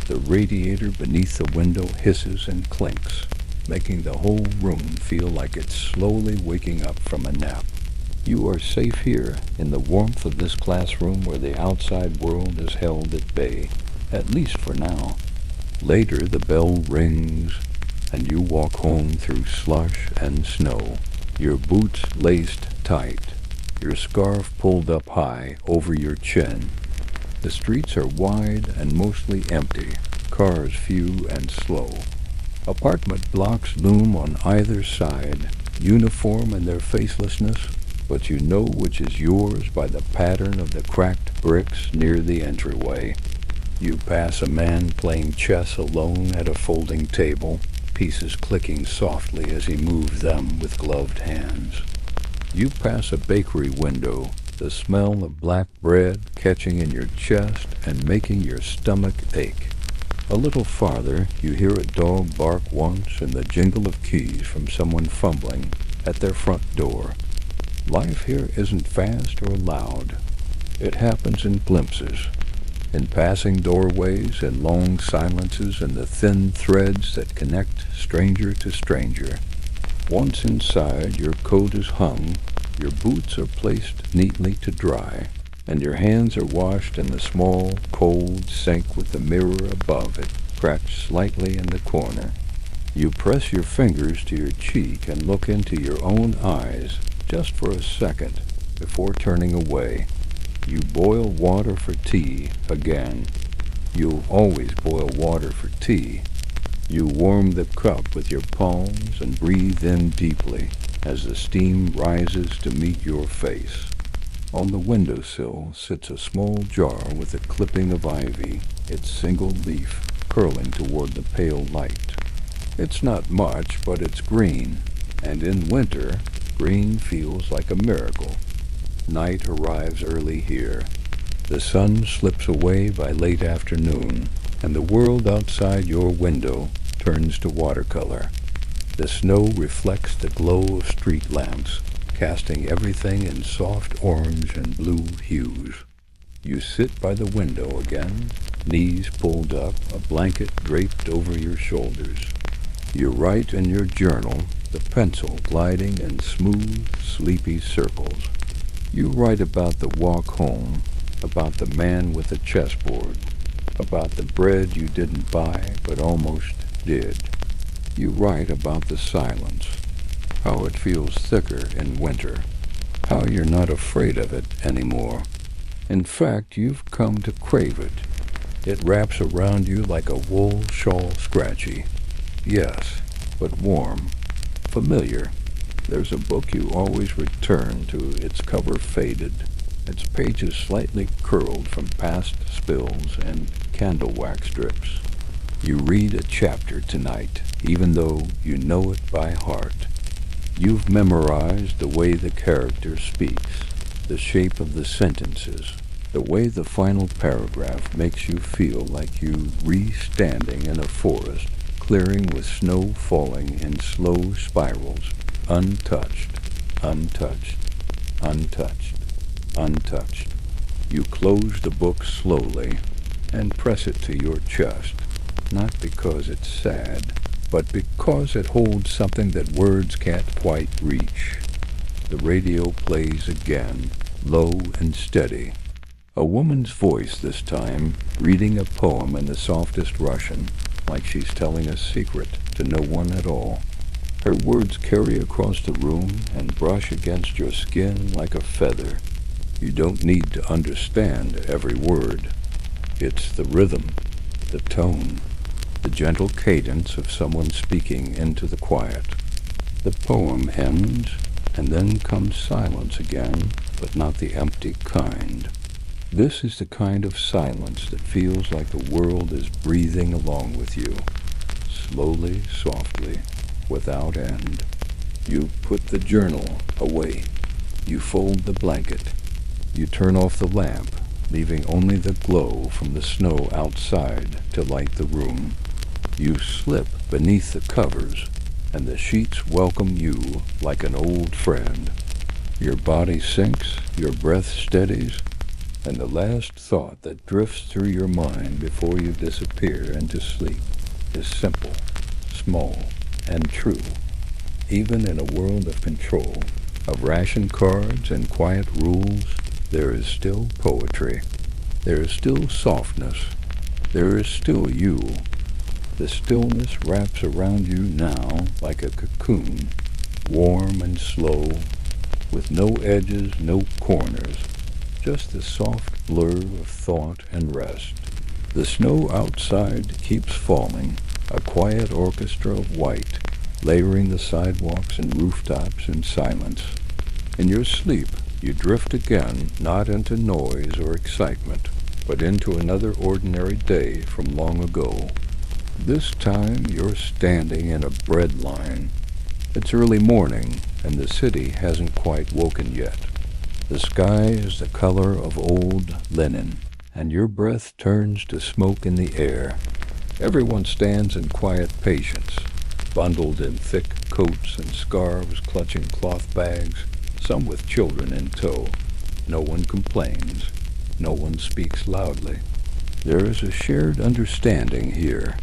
The radiator beneath the window hisses and clinks, making the whole room feel like it's slowly waking up from a nap. You are safe here, in the warmth of this classroom where the outside world is held at bay, at least for now. Later the bell rings, and you walk home through slush and snow, your boots laced tight, your scarf pulled up high over your chin. The streets are wide and mostly empty, cars few and slow. Apartment blocks loom on either side, uniform in their facelessness, but you know which is yours by the pattern of the cracked bricks near the entryway. You pass a man playing chess alone at a folding table, pieces clicking softly as he moves them with gloved hands. You pass a bakery window, the smell of black bread catching in your chest and making your stomach ache. A little farther, you hear a dog bark once and the jingle of keys from someone fumbling at their front door. Life here isn't fast or loud. It happens in glimpses, in passing doorways and long silences and the thin threads that connect stranger to stranger. Once inside, your coat is hung, your boots are placed neatly to dry, and your hands are washed in the small, cold sink with the mirror above it, cracked slightly in the corner. You press your fingers to your cheek and look into your own eyes, just for a second, before turning away. You boil water for tea again. You'll always boil water for tea. You warm the cup with your palms and breathe in deeply as the steam rises to meet your face. On the windowsill sits a small jar with a clipping of ivy, its single leaf curling toward the pale light. It's not much, but it's green, and in winter, green feels like a miracle. Night arrives early here. The sun slips away by late afternoon, and the world outside your window turns to watercolor. The snow reflects the glow of street lamps, casting everything in soft orange and blue hues. You sit by the window again, knees pulled up, a blanket draped over your shoulders. You write in your journal, the pencil gliding in smooth, sleepy circles. You write about the walk home, about the man with the chessboard, about the bread you didn't buy but almost did. You write about the silence, how it feels thicker in winter, how you're not afraid of it anymore. In fact, you've come to crave it. It wraps around you like a wool shawl, scratchy. Yes, but warm, familiar. There's a book you always return to, its cover faded, its pages slightly curled from past spills and candle wax drips. You read a chapter tonight, even though you know it by heart. You've memorized the way the character speaks, the shape of the sentences, the way the final paragraph makes you feel like you re-standing in a forest, clearing with snow falling in slow spirals, untouched, untouched, untouched, untouched. You close the book slowly and press it to your chest, not because it's sad, but because it holds something that words can't quite reach. The radio plays again, low and steady. A woman's voice this time, reading a poem in the softest Russian, like she's telling a secret to no one at all. Her words carry across the room and brush against your skin like a feather. You don't need to understand every word. It's the rhythm, the tone, the gentle cadence of someone speaking into the quiet. The poem ends, and then comes silence again, but not the empty kind. This is the kind of silence that feels like the world is breathing along with you, slowly, softly, without end. You put the journal away. You fold the blanket. You turn off the lamp, leaving only the glow from the snow outside to light the room. You slip beneath the covers, and the sheets welcome you like an old friend. Your body sinks, your breath steadies, and the last thought that drifts through your mind before you disappear into sleep is simple, small, and true. Even in a world of control, of ration cards and quiet rules, there is still poetry. There is still softness. There is still you. The stillness wraps around you now like a cocoon, warm and slow, with no edges, no corners, just the soft blur of thought and rest. The snow outside keeps falling, a quiet orchestra of white, layering the sidewalks and rooftops in silence. In your sleep, you drift again, not into noise or excitement, but into another ordinary day from long ago. This time you're standing in a bread line. It's early morning, and the city hasn't quite woken yet. The sky is the color of old linen, and your breath turns to smoke in the air. Everyone stands in quiet patience, bundled in thick coats and scarves, clutching cloth bags, some with children in tow. No one complains. No one speaks loudly. There is a shared understanding here.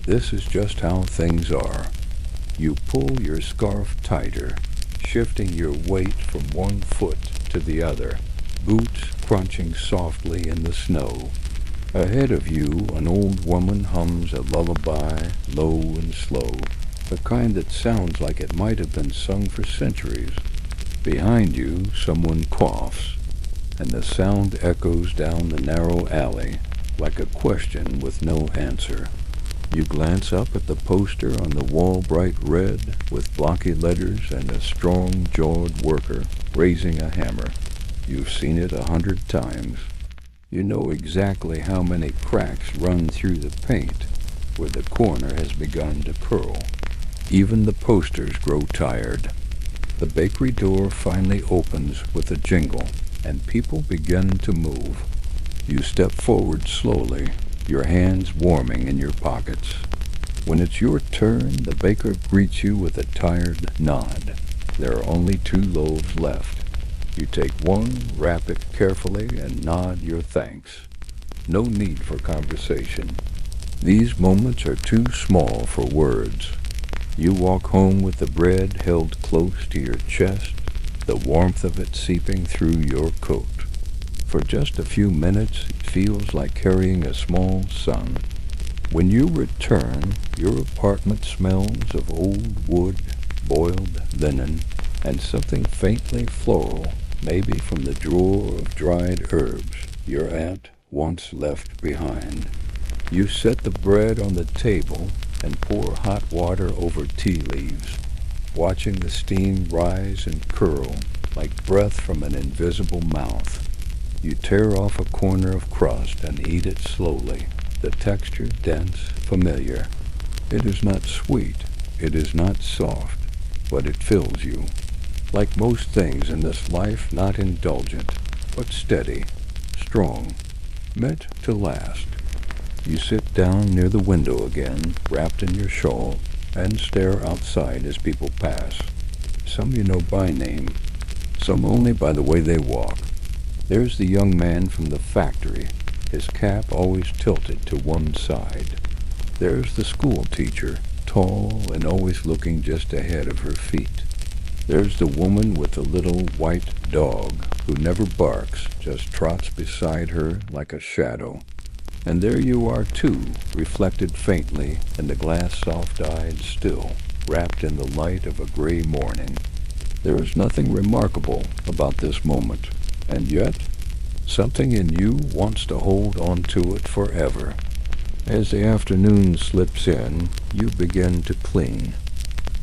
This is just how things are. You pull your scarf tighter, shifting your weight from one foot to the other, boots crunching softly in the snow. Ahead of you, an old woman hums a lullaby, low and slow, the kind that sounds like it might have been sung for centuries. Behind you, someone coughs, and the sound echoes down the narrow alley like a question with no answer. You glance up at the poster on the wall, bright red, with blocky letters and a strong-jawed worker raising a hammer. You've seen it 100 times. You know exactly how many cracks run through the paint where the corner has begun to curl. Even the posters grow tired. The bakery door finally opens with a jingle, and people begin to move. You step forward slowly, your hands warming in your pockets. When it's your turn, the baker greets you with a tired nod. There are only 2 loaves left. You take one, wrap it carefully, and nod your thanks. No need for conversation. These moments are too small for words. You walk home with the bread held close to your chest, the warmth of it seeping through your coat. For just a few minutes, it feels like carrying a small sun. When you return, your apartment smells of old wood, boiled linen, and something faintly floral, maybe from the drawer of dried herbs your aunt once left behind. You set the bread on the table and pour hot water over tea leaves, watching the steam rise and curl like breath from an invisible mouth. You tear off a corner of crust and eat it slowly, the texture dense, familiar. It is not sweet, it is not soft, but it fills you. Like most things in this life, not indulgent, but steady, strong, meant to last. You sit down near the window again, wrapped in your shawl, and stare outside as people pass. Some you know by name, some only by the way they walk. There's the young man from the factory, his cap always tilted to one side. There's the school teacher, tall and always looking just ahead of her feet. There's the woman with the little white dog who never barks, just trots beside her like a shadow. And there you are too, reflected faintly in the glass soft-eyed still, wrapped in the light of a gray morning. There is nothing remarkable about this moment, and yet something in you wants to hold on to it forever. As the afternoon slips in, you begin to clean,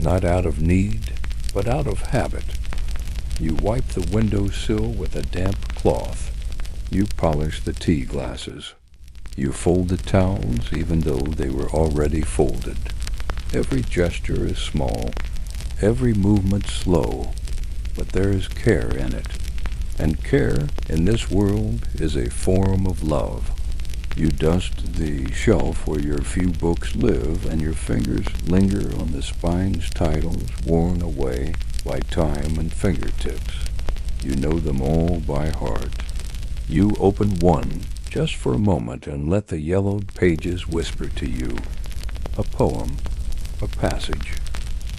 not out of need, but out of habit. You wipe the windowsill with a damp cloth. You polish the tea glasses. You fold the towels even though they were already folded. Every gesture is small, every movement slow, but there is care in it. And care in this world is a form of love. You dust the shelf where your few books live, and your fingers linger on the spine's titles worn away by time and fingertips. You know them all by heart. You open one just for a moment and let the yellowed pages whisper to you. A poem, a passage,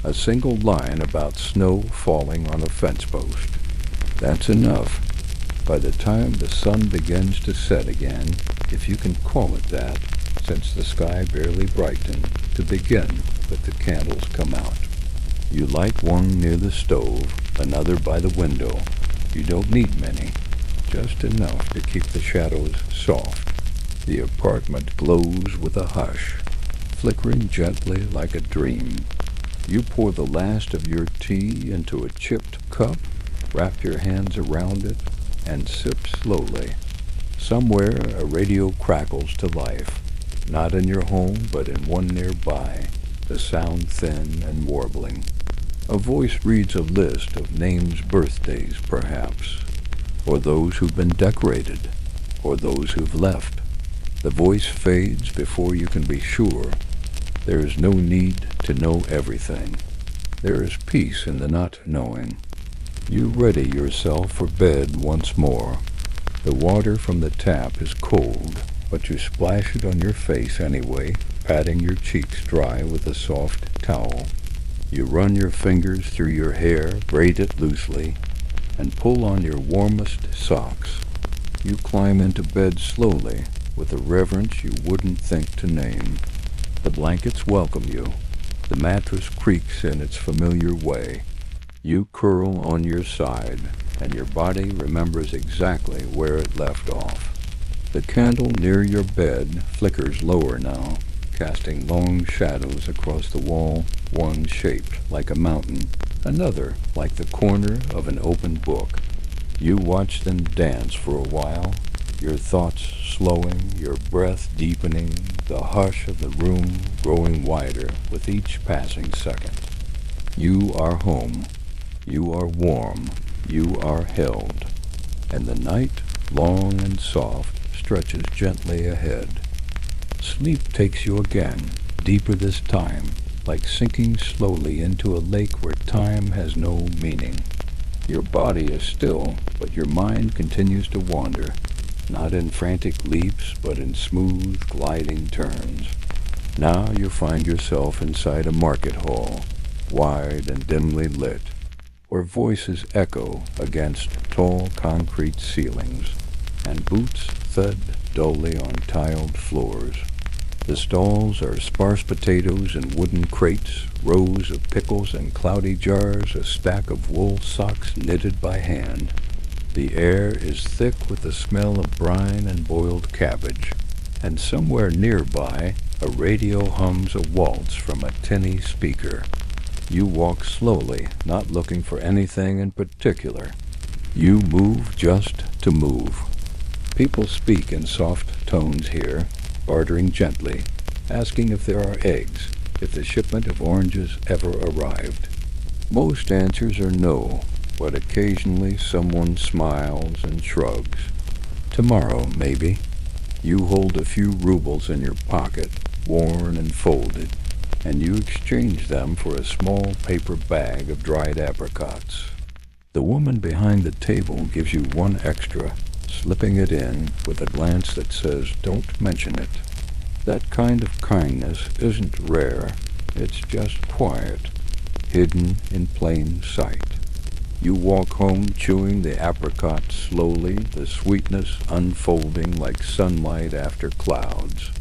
a single line about snow falling on a fence post. That's enough. By the time the sun begins to set again, if you can call it that, since the sky barely brightened, to begin with the candles come out. You light one near the stove, another by the window. You don't need many, just enough to keep the shadows soft. The apartment glows with a hush, flickering gently like a dream. You pour the last of your tea into a chipped cup, wrap your hands around it, and sip slowly. Somewhere a radio crackles to life, not in your home but in one nearby, the sound thin and warbling. A voice reads a list of names' birthdays, perhaps, or those who've been decorated, or those who've left. The voice fades before you can be sure. There is no need to know everything. There is peace in the not knowing. You ready yourself for bed once more. The water from the tap is cold, but you splash it on your face anyway, patting your cheeks dry with a soft towel. You run your fingers through your hair, braid it loosely, and pull on your warmest socks. You climb into bed slowly, with a reverence you wouldn't think to name. The blankets welcome you. The mattress creaks in its familiar way. You curl on your side, and your body remembers exactly where it left off. The candle near your bed flickers lower now, casting long shadows across the wall, one shaped like a mountain, another like the corner of an open book. You watch them dance for a while, your thoughts slowing, your breath deepening, the hush of the room growing wider with each passing second. You are home. You are warm. You are held. And the night, long and soft, stretches gently ahead. Sleep takes you again, deeper this time, like sinking slowly into a lake where time has no meaning. Your body is still, but your mind continues to wander, not in frantic leaps, but in smooth, gliding turns. Now you find yourself inside a market hall, wide and dimly lit, where voices echo against tall concrete ceilings, and boots thud dully on tiled floors. The stalls are sparse potatoes in wooden crates, rows of pickles in cloudy jars, a stack of wool socks knitted by hand. The air is thick with the smell of brine and boiled cabbage, and somewhere nearby a radio hums a waltz from a tinny speaker. You walk slowly, not looking for anything in particular. You move just to move. People speak in soft tones here, bartering gently, asking if there are eggs, if the shipment of oranges ever arrived. Most answers are no, but occasionally someone smiles and shrugs. Tomorrow, maybe. You hold a few rubles in your pocket, worn and folded, and you exchange them for a small paper bag of dried apricots. The woman behind the table gives you one extra, slipping it in with a glance that says, "Don't mention it." That kind of kindness isn't rare, it's just quiet, hidden in plain sight. You walk home chewing the apricot slowly, the sweetness unfolding like sunlight after clouds.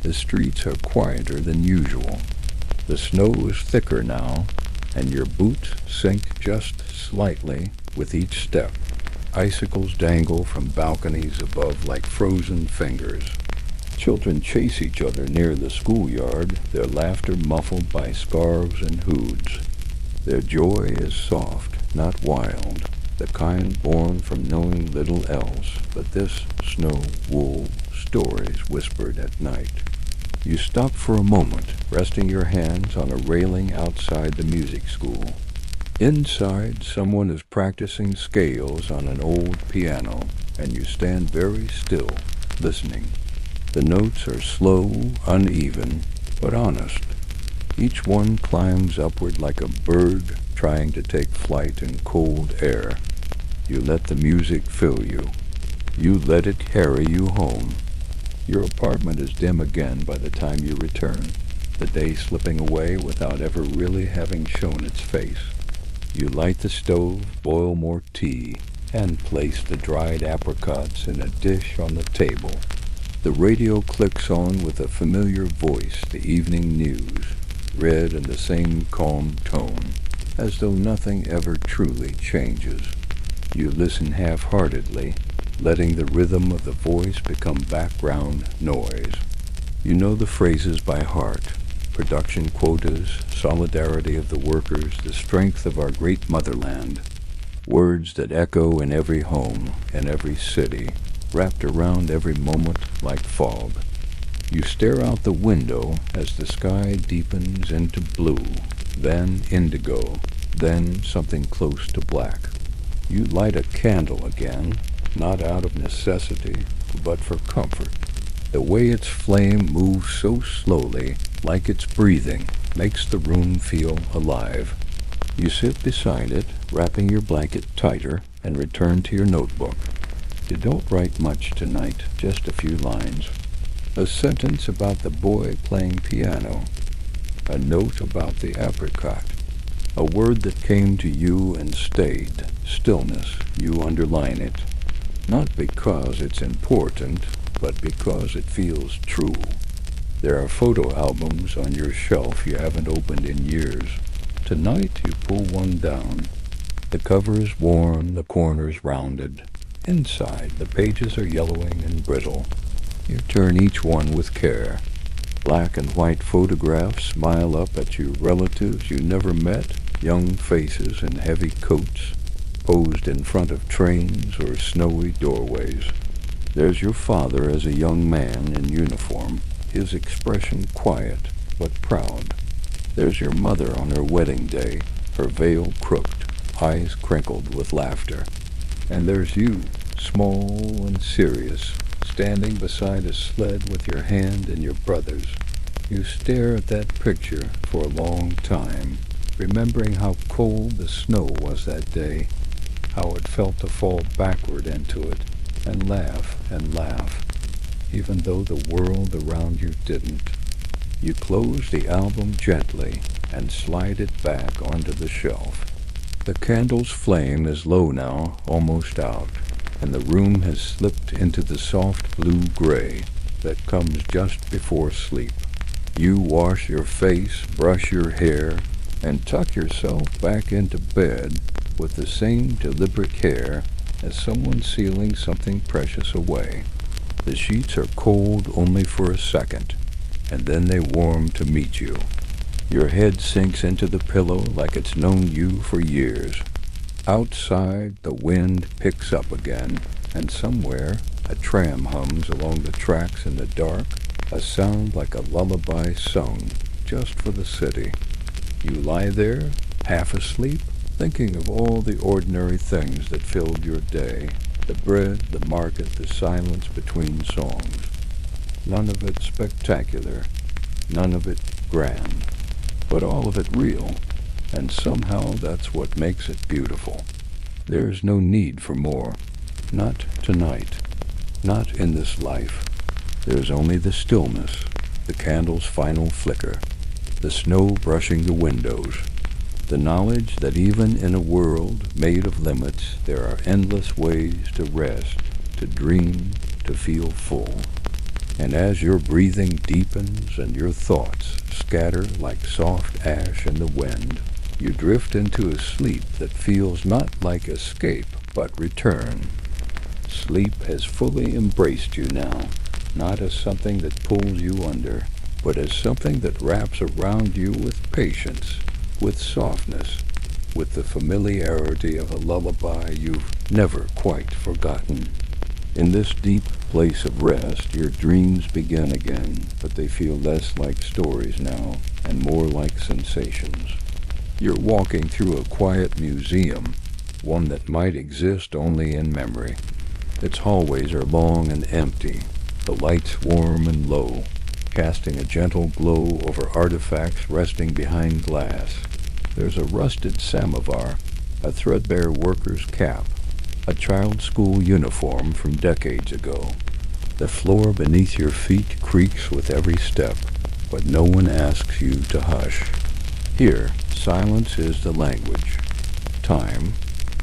The streets are quieter than usual. The snow is thicker now, and your boots sink just slightly with each step. Icicles dangle from balconies above like frozen fingers. Children chase each other near the schoolyard, their laughter muffled by scarves and hoods. Their joy is soft, not wild, the kind born from knowing little else but this snow-wool stories whispered at night. You stop for a moment, resting your hands on a railing outside the music school. Inside, someone is practicing scales on an old piano, and you stand very still, listening. The notes are slow, uneven, but honest. Each one climbs upward like a bird trying to take flight in cold air. You let the music fill you. You let it carry you home. Your apartment is dim again by the time you return, the day slipping away without ever really having shown its face. You light the stove, boil more tea, and place the dried apricots in a dish on the table. The radio clicks on with a familiar voice, the evening news, read in the same calm tone, as though nothing ever truly changes. You listen half-heartedly, letting the rhythm of the voice become background noise. You know the phrases by heart: production quotas, solidarity of the workers, the strength of our great motherland. Words that echo in every home, in every city, wrapped around every moment like fog. You stare out the window as the sky deepens into blue, then indigo, then something close to black. You light a candle again, not out of necessity, but for comfort. The way its flame moves so slowly, like it's breathing, makes the room feel alive. You sit beside it, wrapping your blanket tighter, and return to your notebook. You don't write much tonight, just a few lines. A sentence about the boy playing piano. A note about the apricot. A word that came to you and stayed. Stillness, you underline it. Not because it's important, but because it feels true. There are photo albums on your shelf you haven't opened in years. Tonight you pull one down. The cover is worn, the corners rounded. Inside, the pages are yellowing and brittle. You turn each one with care. Black and white photographs smile up at you, relatives you never met, young faces in heavy coats, posed in front of trains or snowy doorways. There's your father as a young man in uniform, his expression quiet but proud. There's your mother on her wedding day, her veil crooked, eyes crinkled with laughter. And there's you, small and serious, standing beside a sled with your hand in your brother's. You stare at that picture for a long time, remembering how cold the snow was that day, how it felt to fall backward into it, and laugh, even though the world around you didn't. You close the album gently and slide it back onto the shelf. The candle's flame is low now, almost out, and the room has slipped into the soft blue-gray that comes just before sleep. You wash your face, brush your hair, and tuck yourself back into bed with the same deliberate care as someone sealing something precious away. The sheets are cold only for a second, and then they warm to meet you. Your head sinks into the pillow like it's known you for years. Outside, the wind picks up again, and somewhere a tram hums along the tracks in the dark, a sound like a lullaby sung just for the city. You lie there, half asleep, thinking of all the ordinary things that filled your day, the bread, the market, the silence between songs. None of it spectacular, none of it grand, but all of it real, and somehow that's what makes it beautiful. There's no need for more. Not tonight. Not in this life. There's only the stillness, the candle's final flicker, the snow brushing the windows, the knowledge that even in a world made of limits, there are endless ways to rest, to dream, to feel full. And as your breathing deepens and your thoughts scatter like soft ash in the wind, you drift into a sleep that feels not like escape, but return. Sleep has fully embraced you now, not as something that pulls you under, but as something that wraps around you with patience, with softness, with the familiarity of a lullaby you've never quite forgotten. In this deep place of rest, your dreams begin again, but they feel less like stories now, and more like sensations. You're walking through a quiet museum, one that might exist only in memory. Its hallways are long and empty, the lights warm and low, casting a gentle glow over artifacts resting behind glass. There's a rusted samovar, a threadbare worker's cap, a child's school uniform from decades ago. The floor beneath your feet creaks with every step, but no one asks you to hush. Here, silence is the language. Time,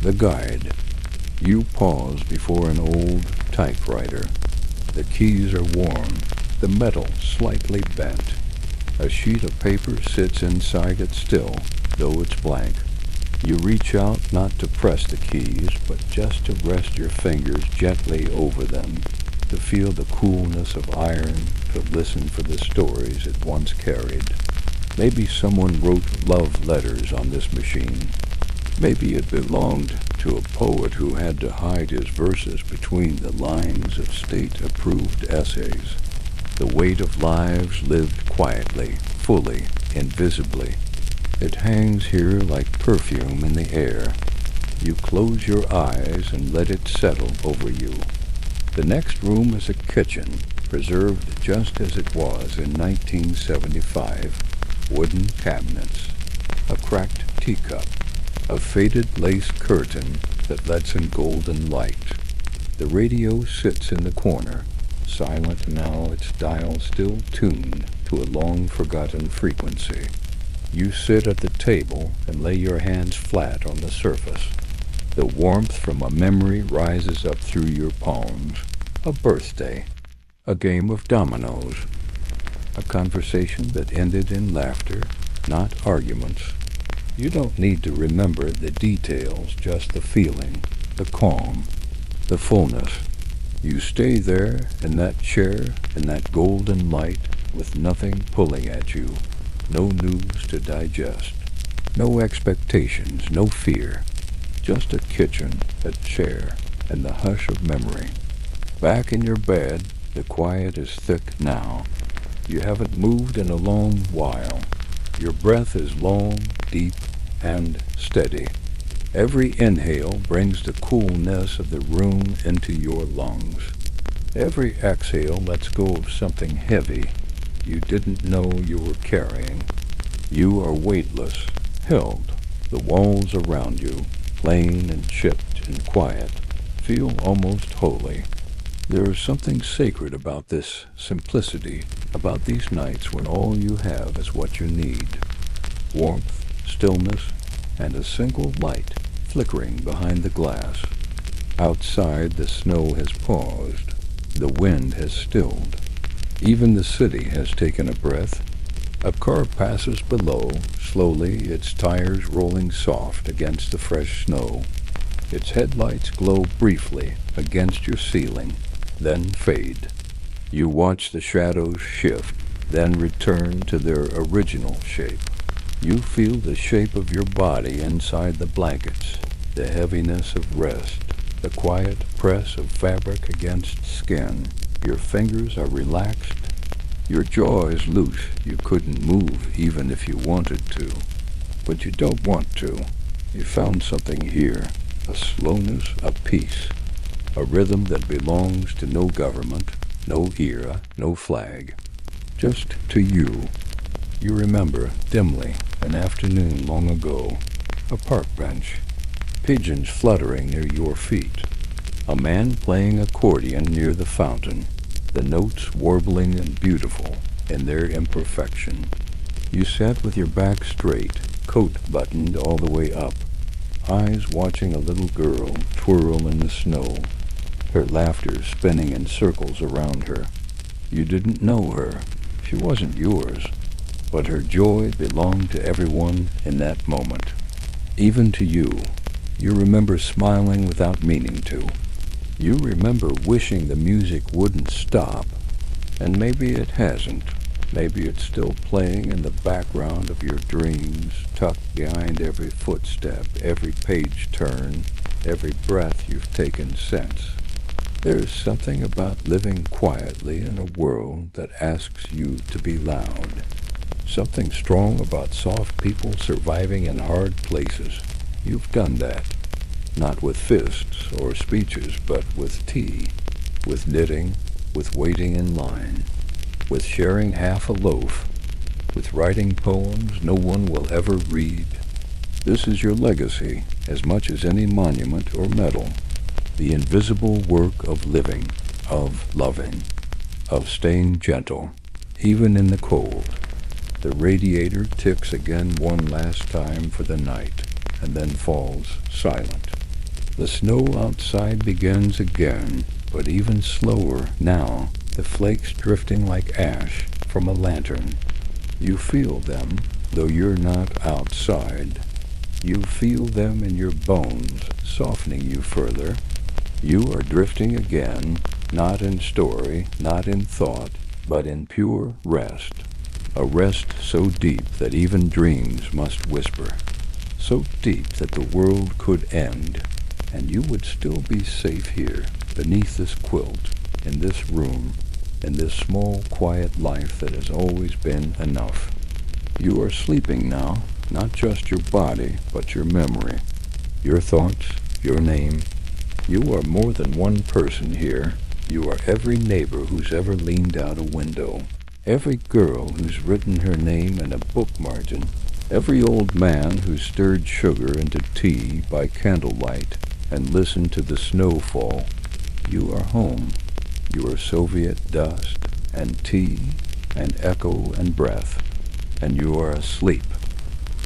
the guide. You pause before an old typewriter. The keys are warm, the metal slightly bent. A sheet of paper sits inside it still, though it's blank. You reach out not to press the keys, but just to rest your fingers gently over them, to feel the coolness of iron, to listen for the stories it once carried. Maybe someone wrote love letters on this machine. Maybe it belonged to a poet who had to hide his verses between the lines of state-approved essays. The weight of lives lived quietly, fully, invisibly. It hangs here like perfume in the air. You close your eyes and let it settle over you. The next room is a kitchen, preserved just as it was in 1975. Wooden cabinets, a cracked teacup, a faded lace curtain that lets in golden light. The radio sits in the corner, silent now, its dial still tuned to a long-forgotten frequency. You sit at the table and lay your hands flat on the surface. The warmth from a memory rises up through your palms. A birthday, a game of dominoes, a conversation that ended in laughter, not arguments. You don't need to remember the details, just the feeling, the calm, the fullness. You stay there in that chair, in that golden light, with nothing pulling at you, no news to digest, no expectations, no fear, just a kitchen, a chair, and the hush of memory. Back in your bed, the quiet is thick now. You haven't moved in a long while. Your breath is long, deep, and steady. Every inhale brings the coolness of the room into your lungs. Every exhale lets go of something heavy you didn't know you were carrying. You are weightless, held. The walls around you, plain and chipped and quiet, feel almost holy. There is something sacred about this simplicity, about these nights when all you have is what you need. Warmth, stillness, and a single light flickering behind the glass. Outside, the snow has paused. The wind has stilled. Even the city has taken a breath. A car passes below, slowly, its tires rolling soft against the fresh snow. Its headlights glow briefly against your ceiling, then fade. You watch the shadows shift, then return to their original shape. You feel the shape of your body inside the blankets, the heaviness of rest, the quiet press of fabric against skin. Your fingers are relaxed. Your jaw is loose. You couldn't move even if you wanted to. But you don't want to. You found something here, a slowness, a peace, a rhythm that belongs to no government, no era, no flag, just to you. You remember, dimly, an afternoon long ago, a park bench, pigeons fluttering near your feet, a man playing accordion near the fountain, the notes warbling and beautiful in their imperfection. You sat with your back straight, coat buttoned all the way up, eyes watching a little girl twirl in the snow, her laughter spinning in circles around her. You didn't know her. She wasn't yours. But her joy belonged to everyone in that moment. Even to you. You remember smiling without meaning to. You remember wishing the music wouldn't stop. And maybe it hasn't. Maybe it's still playing in the background of your dreams, tucked behind every footstep, every page turn, every breath you've taken since. There's something about living quietly in a world that asks you to be loud. Something strong about soft people surviving in hard places. You've done that. Not with fists or speeches, but with tea, with knitting, with waiting in line, with sharing half a loaf, with writing poems no one will ever read. This is your legacy, as much as any monument or medal. The invisible work of living, of loving, of staying gentle, even in the cold. The radiator ticks again one last time for the night, and then falls silent. The snow outside begins again, but even slower now, the flakes drifting like ash from a lantern. You feel them, though you're not outside. You feel them in your bones, softening you further. You are drifting again, not in story, not in thought, but in pure rest. A rest so deep that even dreams must whisper. So deep that the world could end, and you would still be safe here, beneath this quilt, in this room, in this small, quiet life that has always been enough. You are sleeping now, not just your body, but your memory, your thoughts, your name. You are more than one person here. You are every neighbor who's ever leaned out a window, every girl who's written her name in a book margin, every old man who's stirred sugar into tea by candlelight and listened to the snow fall. You are home. You are Soviet dust and tea and echo and breath, and you are asleep.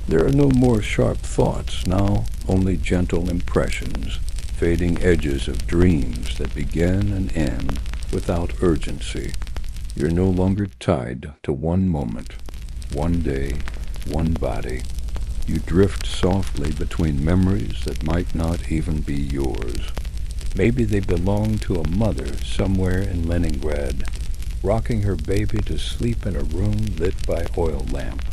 There are no more sharp thoughts now, only gentle impressions, fading edges of dreams that begin and end without urgency. You're no longer tied to one moment, one day, one body. You drift softly between memories that might not even be yours. Maybe they belong to a mother somewhere in Leningrad, rocking her baby to sleep in a room lit by oil lamp.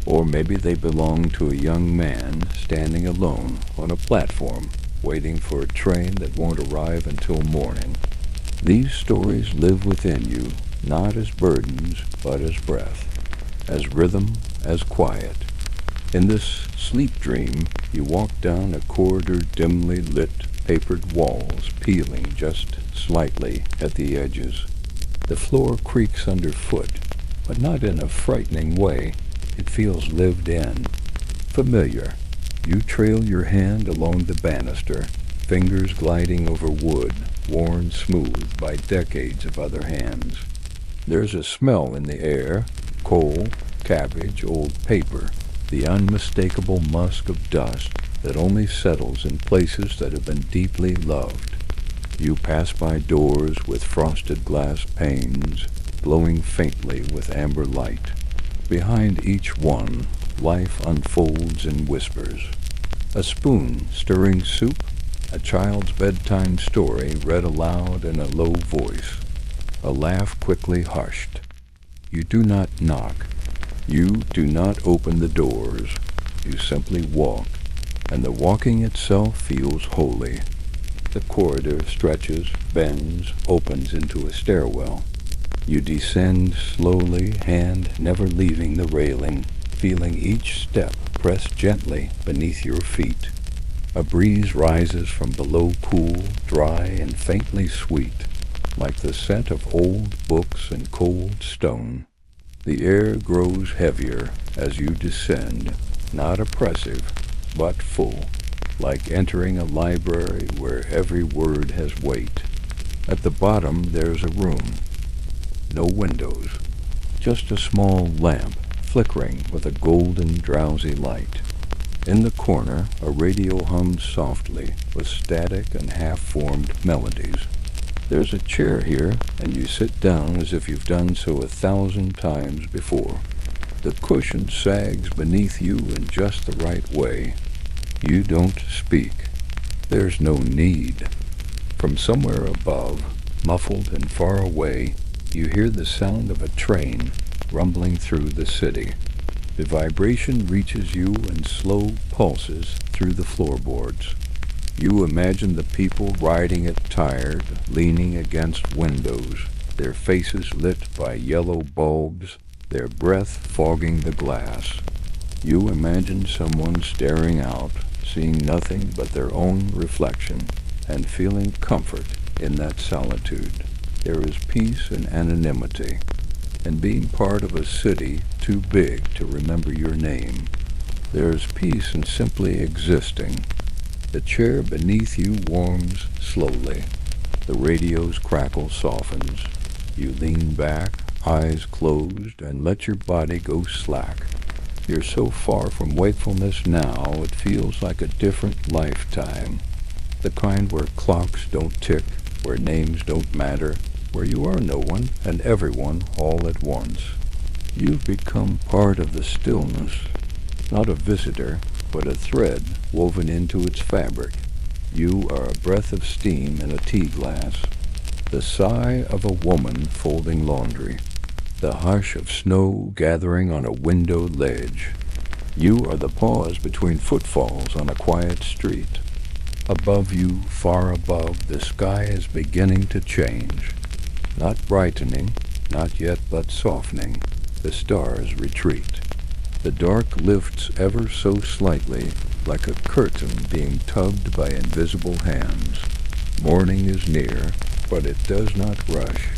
Or maybe they belong to a young man standing alone on a platform, waiting for a train that won't arrive until morning. These stories live within you, not as burdens, but as breath, as rhythm, as quiet. In this sleep dream, you walk down a corridor dimly lit, papered walls peeling just slightly at the edges. The floor creaks underfoot, but not in a frightening way. It feels lived in, familiar. You trail your hand along the banister, fingers gliding over wood, worn smooth by decades of other hands. There's a smell in the air, coal, cabbage, old paper, the unmistakable musk of dust that only settles in places that have been deeply loved. You pass by doors with frosted glass panes, glowing faintly with amber light. Behind each one, life unfolds in whispers. A spoon stirring soup, a child's bedtime story read aloud in a low voice, a laugh quickly hushed. You do not knock. You do not open the doors. You simply walk, and the walking itself feels holy. The corridor stretches, bends, opens into a stairwell. You descend slowly, hand never leaving the railing, feeling each step press gently beneath your feet. A breeze rises from below, cool, dry, and faintly sweet, like the scent of old books and cold stone. The air grows heavier as you descend, not oppressive, but full, like entering a library where every word has weight. At the bottom there's a room. No windows, just a small lamp flickering with a golden, drowsy light. In the corner, a radio hums softly with static and half-formed melodies. There's a chair here, and you sit down as if you've done so 1,000 times before. The cushion sags beneath you in just the right way. You don't speak. There's no need. From somewhere above, muffled and far away, you hear the sound of a train rumbling through the city. The vibration reaches you in slow pulses through the floorboards. You imagine the people riding it tired, leaning against windows, their faces lit by yellow bulbs, their breath fogging the glass. You imagine someone staring out, seeing nothing but their own reflection, and feeling comfort in that solitude. There is peace in anonymity, and being part of a city too big to remember your name. There is peace in simply existing. The chair beneath you warms slowly. The radio's crackle softens. You lean back, eyes closed, and let your body go slack. You're so far from wakefulness now, it feels like a different lifetime. The kind where clocks don't tick, where names don't matter, where you are no one and everyone all at once. You've become part of the stillness, not a visitor, but a thread woven into its fabric. You are a breath of steam in a tea glass, the sigh of a woman folding laundry, the hush of snow gathering on a window ledge. You are the pause between footfalls on a quiet street. Above you, far above, the sky is beginning to change. Not brightening, not yet but softening. The stars retreat. The dark lifts ever so slightly, like a curtain being tugged by invisible hands. Morning is near, but it does not rush.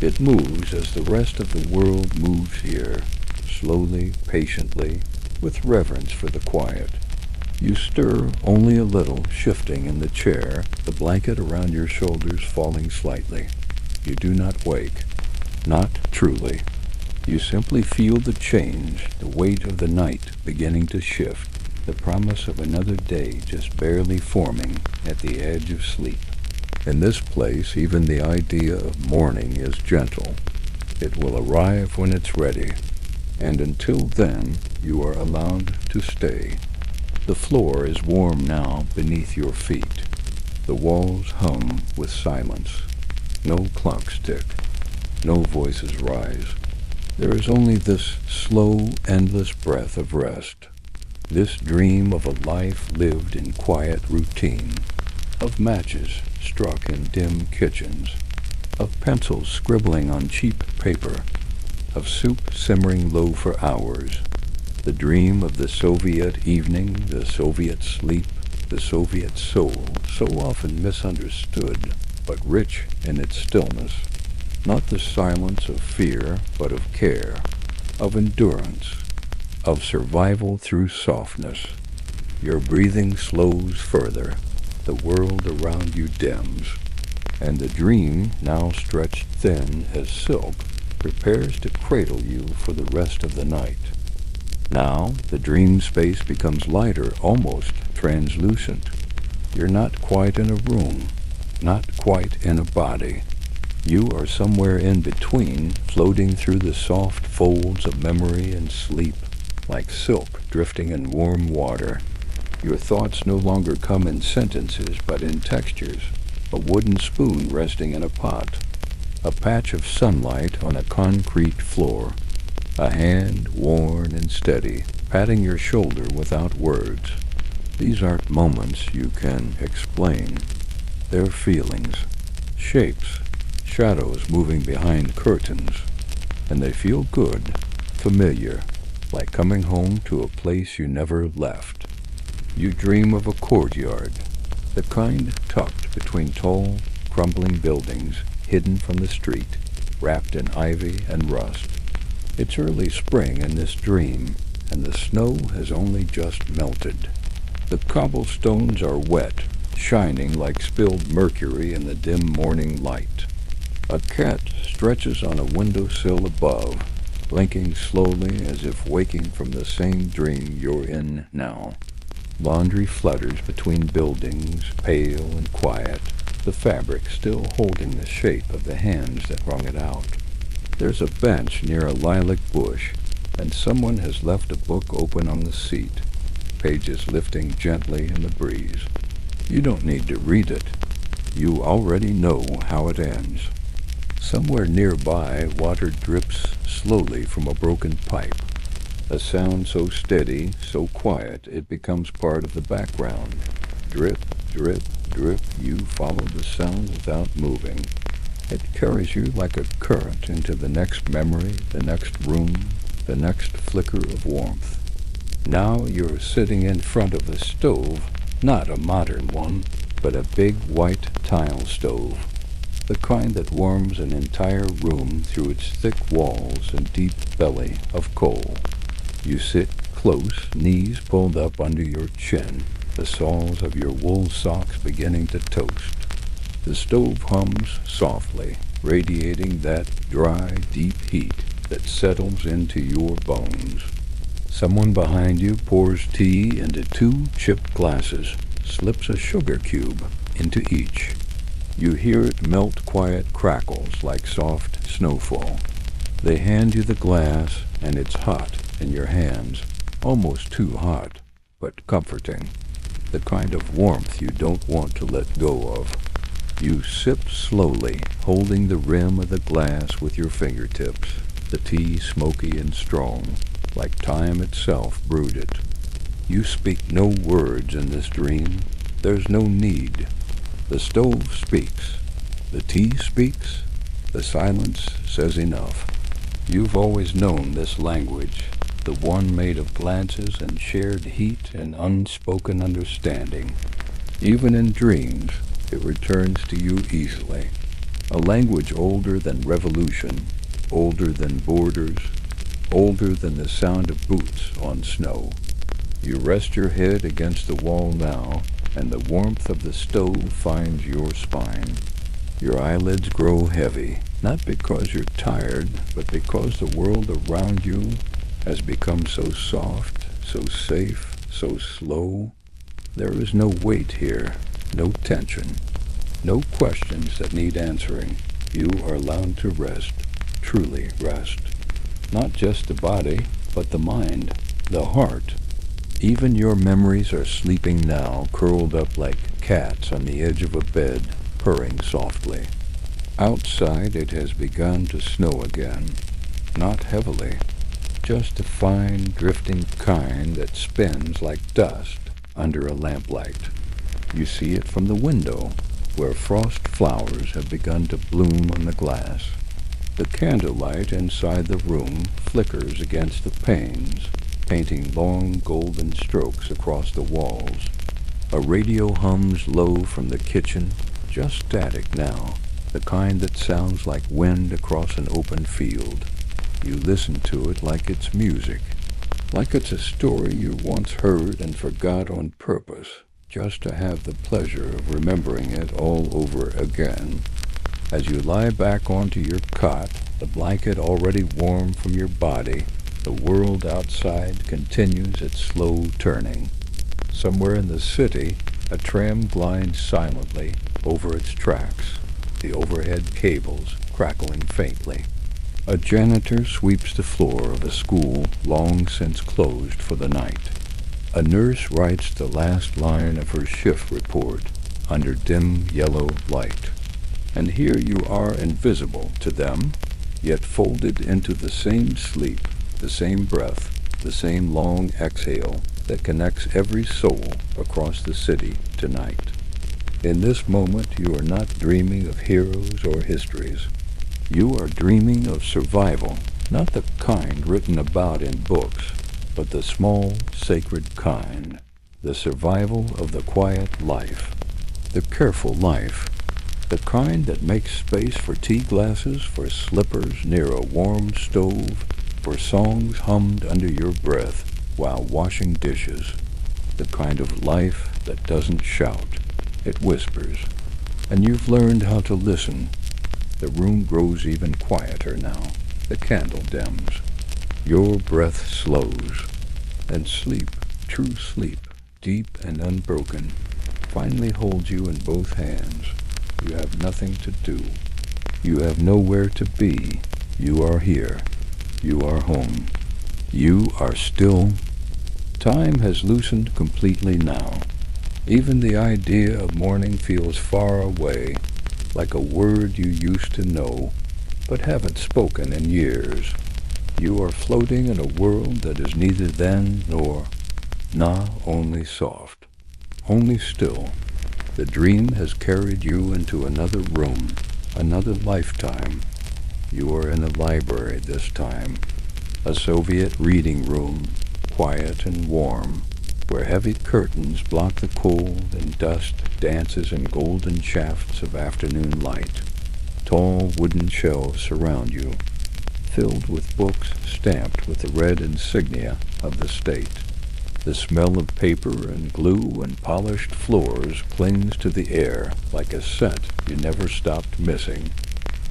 It moves as the rest of the world moves here, slowly, patiently, with reverence for the quiet. You stir only a little, shifting in the chair, the blanket around your shoulders falling slightly. You do not wake. Not truly. You simply feel the change, the weight of the night beginning to shift, the promise of another day just barely forming at the edge of sleep. In this place, even the idea of morning is gentle. It will arrive when it's ready. And until then, you are allowed to stay. The floor is warm now beneath your feet. The walls hum with silence. No clocks tick. No voices rise. There is only this slow, endless breath of rest. This dream of a life lived in quiet routine. Of matches struck in dim kitchens. Of pencils scribbling on cheap paper. Of soup simmering low for hours. The dream of the Soviet evening, the Soviet sleep, the Soviet soul, so often misunderstood, but rich in its stillness. Not the silence of fear, but of care, of endurance, of survival through softness. Your breathing slows further, the world around you dims, and the dream, now stretched thin as silk, prepares to cradle you for the rest of the night. Now, the dream space becomes lighter, almost translucent. You're not quite in a room, not quite in a body. You are somewhere in between, floating through the soft folds of memory and sleep, like silk drifting in warm water. Your thoughts no longer come in sentences, but in textures. A wooden spoon resting in a pot. A patch of sunlight on a concrete floor. A hand, worn and steady, patting your shoulder without words. These aren't moments you can explain. They're feelings, shapes, shadows moving behind curtains. And they feel good, familiar, like coming home to a place you never left. You dream of a courtyard, the kind tucked between tall, crumbling buildings, hidden from the street, wrapped in ivy and rust. It's early spring in this dream, and the snow has only just melted. The cobblestones are wet, shining like spilled mercury in the dim morning light. A cat stretches on a windowsill above, blinking slowly as if waking from the same dream you're in now. Laundry flutters between buildings, pale and quiet, the fabric still holding the shape of the hands that wrung it out. There's a bench near a lilac bush, and someone has left a book open on the seat, pages lifting gently in the breeze. You don't need to read it. You already know how it ends. Somewhere nearby, water drips slowly from a broken pipe. A sound so steady, so quiet, it becomes part of the background. Drip, drip, drip, you follow the sound without moving. It carries you like a current into the next memory, the next room, the next flicker of warmth. Now you're sitting in front of a stove, not a modern one, but a big white tile stove, the kind that warms an entire room through its thick walls and deep belly of coal. You sit close, knees pulled up under your chin, the soles of your wool socks beginning to toast. The stove hums softly, radiating that dry, deep heat that settles into your bones. Someone behind you pours tea into 2 chipped glasses, slips a sugar cube into each. You hear it melt quiet crackles like soft snowfall. They hand you the glass, and it's hot in your hands, almost too hot, but comforting. The kind of warmth you don't want to let go of. You sip slowly, holding the rim of the glass with your fingertips, the tea smoky and strong, like time itself brewed it. You speak no words in this dream. There's no need. The stove speaks. The tea speaks. The silence says enough. You've always known this language, the one made of glances and shared heat and unspoken understanding. Even in dreams, it returns to you easily. A language older than revolution, older than borders, older than the sound of boots on snow. You rest your head against the wall now, and the warmth of the stove finds your spine. Your eyelids grow heavy, not because you're tired, but because the world around you has become so soft, so safe, so slow. There is no weight here, no tension, no questions that need answering. You are allowed to rest, truly rest. Not just the body, but the mind, the heart. Even your memories are sleeping now, curled up like cats on the edge of a bed, purring softly. Outside it has begun to snow again. Not heavily, just a fine drifting kind that spins like dust under a lamplight. You see it from the window, where frost flowers have begun to bloom on the glass. The candlelight inside the room flickers against the panes, painting long golden strokes across the walls. A radio hums low from the kitchen, just static now, the kind that sounds like wind across an open field. You listen to it like it's music, like it's a story you once heard and forgot on purpose, just to have the pleasure of remembering it all over again. As you lie back onto your cot, the blanket already warm from your body, the world outside continues its slow turning. Somewhere in the city, a tram glides silently over its tracks, the overhead cables crackling faintly. A janitor sweeps the floor of a school long since closed for the night. A nurse writes the last line of her shift report under dim yellow light. And here you are invisible to them, yet folded into the same sleep, the same breath, the same long exhale that connects every soul across the city tonight. In this moment you are not dreaming of heroes or histories. You are dreaming of survival, not the kind written about in books, but the small, sacred kind, the survival of the quiet life, the careful life, the kind that makes space for tea glasses, for slippers near a warm stove, for songs hummed under your breath while washing dishes, the kind of life that doesn't shout, it whispers, and you've learned how to listen. The room grows even quieter now, the candle dims, your breath slows, and sleep, true sleep, deep and unbroken, finally holds you in both hands. You have nothing to do. You have nowhere to be. You are here. You are home. You are still. Time has loosened completely now. Even the idea of morning feels far away, like a word you used to know, but haven't spoken in years. You are floating in a world that is neither then nor, only soft, only still. The dream has carried you into another room, another lifetime. You are in a library this time, a Soviet reading room, quiet and warm, where heavy curtains block the cold and dust dances in golden shafts of afternoon light. Tall wooden shelves surround you, filled with books stamped with the red insignia of the state. The smell of paper and glue and polished floors clings to the air like a scent you never stopped missing.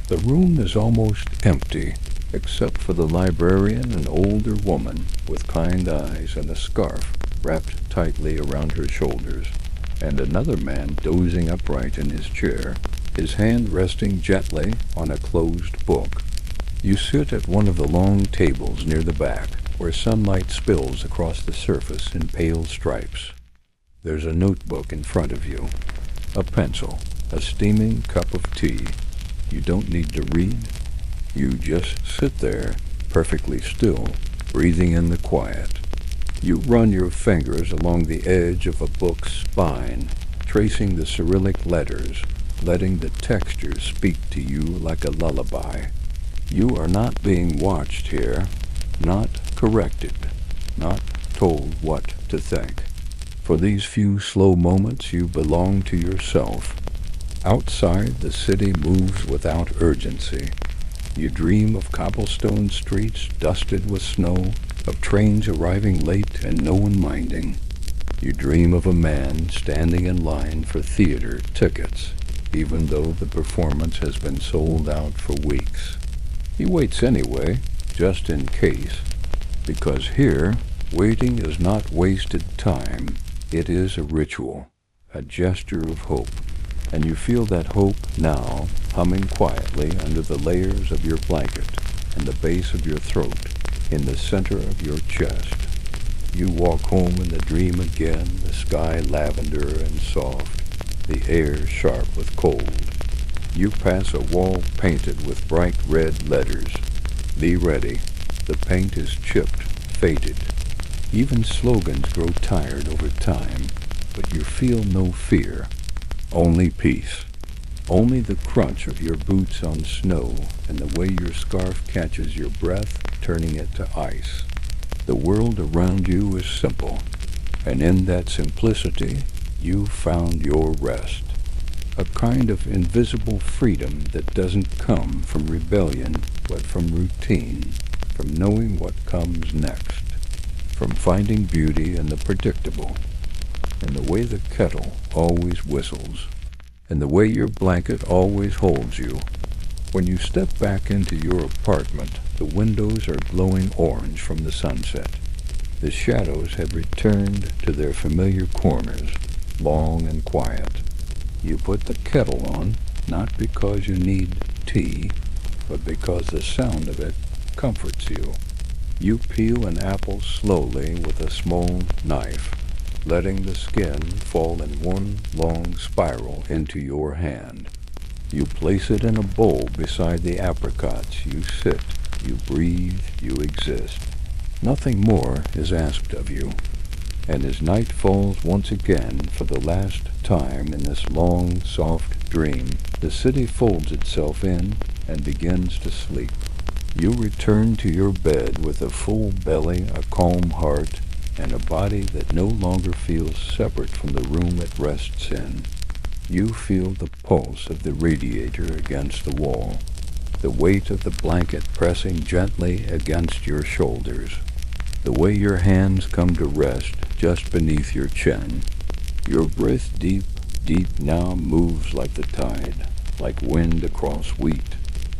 The room is almost empty, except for the librarian, an older woman with kind eyes and a scarf wrapped tightly around her shoulders, and another man dozing upright in his chair, his hand resting gently on a closed book. You sit at one of the long tables near the back, where sunlight spills across the surface in pale stripes. There's a notebook in front of you, a pencil, a steaming cup of tea. You don't need to read. You just sit there, perfectly still, breathing in the quiet. You run your fingers along the edge of a book's spine, tracing the Cyrillic letters, letting the texture speak to you like a lullaby. You are not being watched here, not corrected, not told what to think. For these few slow moments you belong to yourself. Outside, the city moves without urgency. You dream of cobblestone streets dusted with snow, of trains arriving late and no one minding. You dream of a man standing in line for theater tickets, even though the performance has been sold out for weeks. He waits anyway, just in case, because here, waiting is not wasted time. It is a ritual, a gesture of hope, and you feel that hope now humming quietly under the layers of your blanket and the base of your throat. in the center of your chest. You walk home in the dream again, the sky lavender and soft, the air sharp with cold. You pass a wall painted with bright red letters. Be ready. The paint is chipped, faded. Even slogans grow tired over time, but you feel no fear, only peace. Only the crunch of your boots on snow and the way your scarf catches your breath, turning it to ice. The world around you is simple, and in that simplicity, you found your rest. A kind of invisible freedom that doesn't come from rebellion, but from routine, from knowing what comes next, from finding beauty in the predictable, in the way the kettle always whistles, and the way your blanket always holds you. When you step back into your apartment, the windows are glowing orange from the sunset. The shadows have returned to their familiar corners, long and quiet. You put the kettle on, not because you need tea, but because the sound of it comforts you. You peel an apple slowly with a small knife, letting the skin fall in one long spiral into your hand. You place it in a bowl beside the apricots. You sit, you breathe, you exist. Nothing more is asked of you. And as night falls once again for the last time in this long, soft dream, the city folds itself in and begins to sleep. You return to your bed with a full belly, a calm heart, and a body that no longer feels separate from the room it rests in. You feel the pulse of the radiator against the wall, the weight of the blanket pressing gently against your shoulders, the way your hands come to rest just beneath your chin. Your breath deep, deep now moves like the tide, like wind across wheat,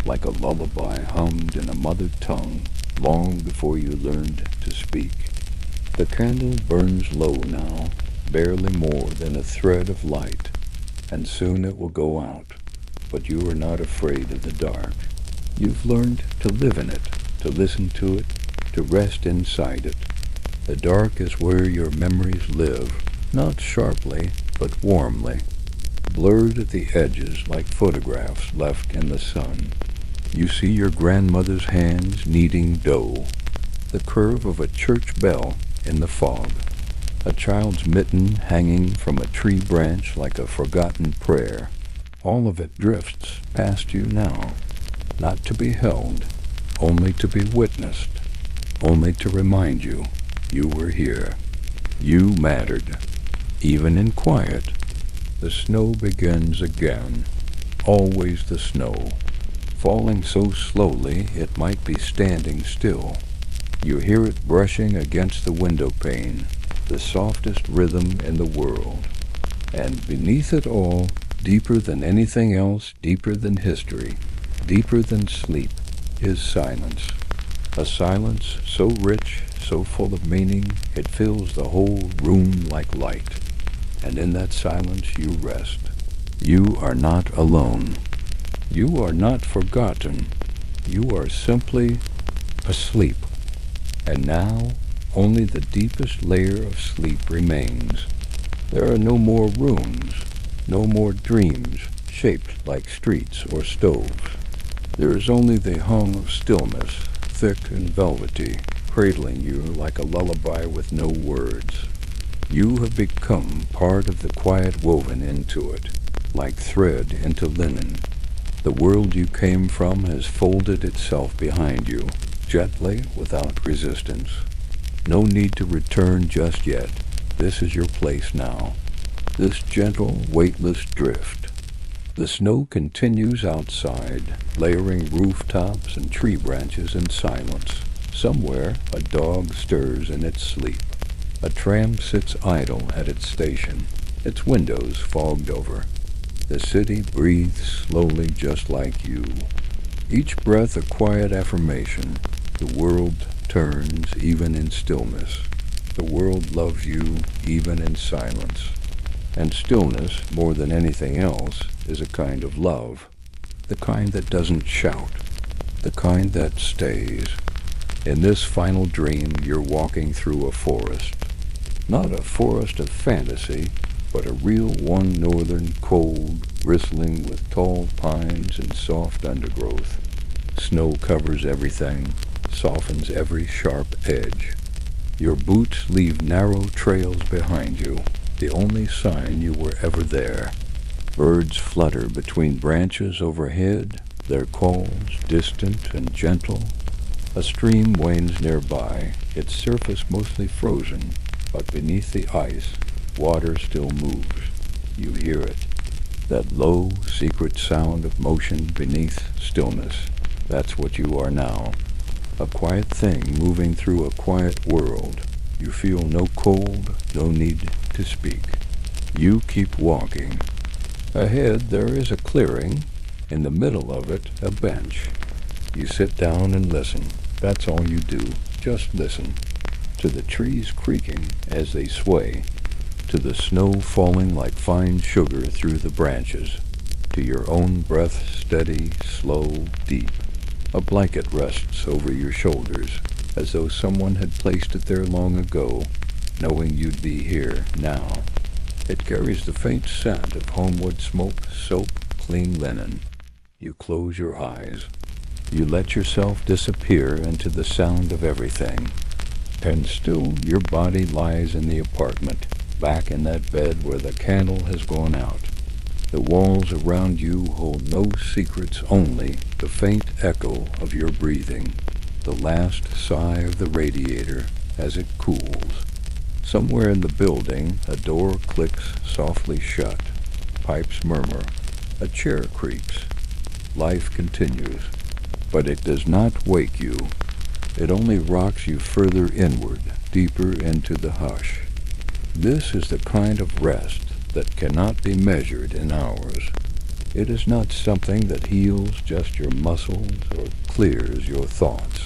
like a lullaby hummed in a mother tongue long before you learned to speak. The candle burns low now, barely more than a thread of light, and soon it will go out, but you are not afraid of the dark. You've learned to live in it, to listen to it, to rest inside it. The dark is where your memories live, not sharply, but warmly, blurred at the edges like photographs left in the sun. You see your grandmother's hands kneading dough, the curve of a church bell in the fog, a child's mitten hanging from a tree branch like a forgotten prayer. All of it drifts past you now, not to be held, only to be witnessed, only to remind you you were here. You mattered, even in quiet. The snow begins again, always the snow, falling so slowly it might be standing still. You hear it brushing against the window pane, the softest rhythm in the world. And beneath it all, deeper than anything else, deeper than history, deeper than sleep, is silence. A silence so rich, so full of meaning, it fills the whole room like light. And in that silence you rest. You are not alone. You are not forgotten. You are simply asleep. And now, only the deepest layer of sleep remains. There are no more rooms, no more dreams shaped like streets or stoves. There is only the hum of stillness, thick and velvety, cradling you like a lullaby with no words. You have become part of the quiet woven into it, like thread into linen. The world you came from has folded itself behind you, gently, without resistance. No need to return just yet. This is your place now. This gentle, weightless drift. The snow continues outside, layering rooftops and tree branches in silence. Somewhere, a dog stirs in its sleep. A tram sits idle at its station, its windows fogged over. The city breathes slowly just like you. Each breath a quiet affirmation. The world turns even in stillness. The world loves you even in silence. And stillness, more than anything else, is a kind of love. The kind that doesn't shout. The kind that stays. In this final dream, you're walking through a forest. Not a forest of fantasy, but a real one northern cold, bristling with tall pines and soft undergrowth. Snow covers everything, softens every sharp edge. Your boots leave narrow trails behind you, the only sign you were ever there. Birds flutter between branches overhead, their calls distant and gentle. A stream winds nearby, its surface mostly frozen, but beneath the ice, water still moves. You hear it, that low, secret sound of motion beneath stillness. That's what you are now, a quiet thing moving through a quiet world. You feel no cold, no need to speak. You keep walking. Ahead there is a clearing, in the middle of it a bench. You sit down and listen. That's all you do, just listen. To the trees creaking as they sway, to the snow falling like fine sugar through the branches, to your own breath steady, slow, deep. A blanket rests over your shoulders, as though someone had placed it there long ago, knowing you'd be here now. It carries the faint scent of homewood smoke, soap, clean linen. You close your eyes. You let yourself disappear into the sound of everything. And still your body lies in the apartment, back in that bed where the candle has gone out. The walls around you hold no secrets, only the faint echo of your breathing, the last sigh of the radiator as it cools. Somewhere in the building, a door clicks softly shut. Pipes murmur. A chair creaks. Life continues. But it does not wake you. It only rocks you further inward, deeper into the hush. This is the kind of rest that cannot be measured in hours. It is not something that heals just your muscles or clears your thoughts.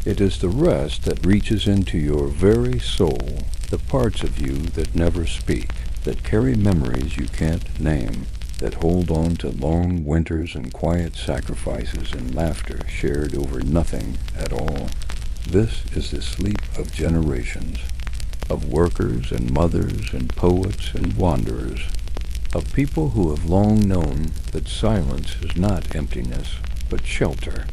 It is the rest that reaches into your very soul, the parts of you that never speak, that carry memories you can't name, that hold on to long winters and quiet sacrifices and laughter shared over nothing at all. This is the sleep of generations, of workers and mothers and poets and wanderers, of people who have long known that silence is not emptiness, but shelter.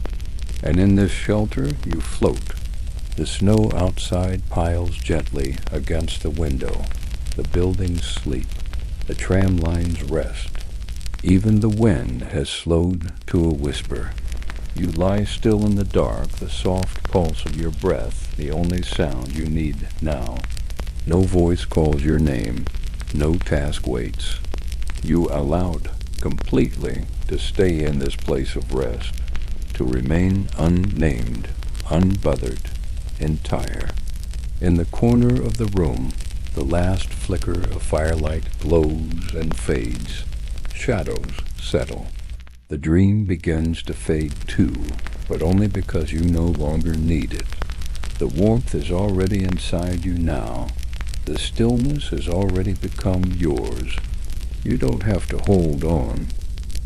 And in this shelter you float. The snow outside piles gently against the window. The buildings sleep. The tram lines rest. Even the wind has slowed to a whisper. You lie still in the dark, the soft pulse of your breath, the only sound you need now. No voice calls your name. No task waits. You allowed completely to stay in this place of rest, to remain unnamed, unbothered, entire. In the corner of the room, the last flicker of firelight glows and fades. Shadows settle. The dream begins to fade too, but only because you no longer need it. The warmth is already inside you now. The stillness has already become yours. You don't have to hold on.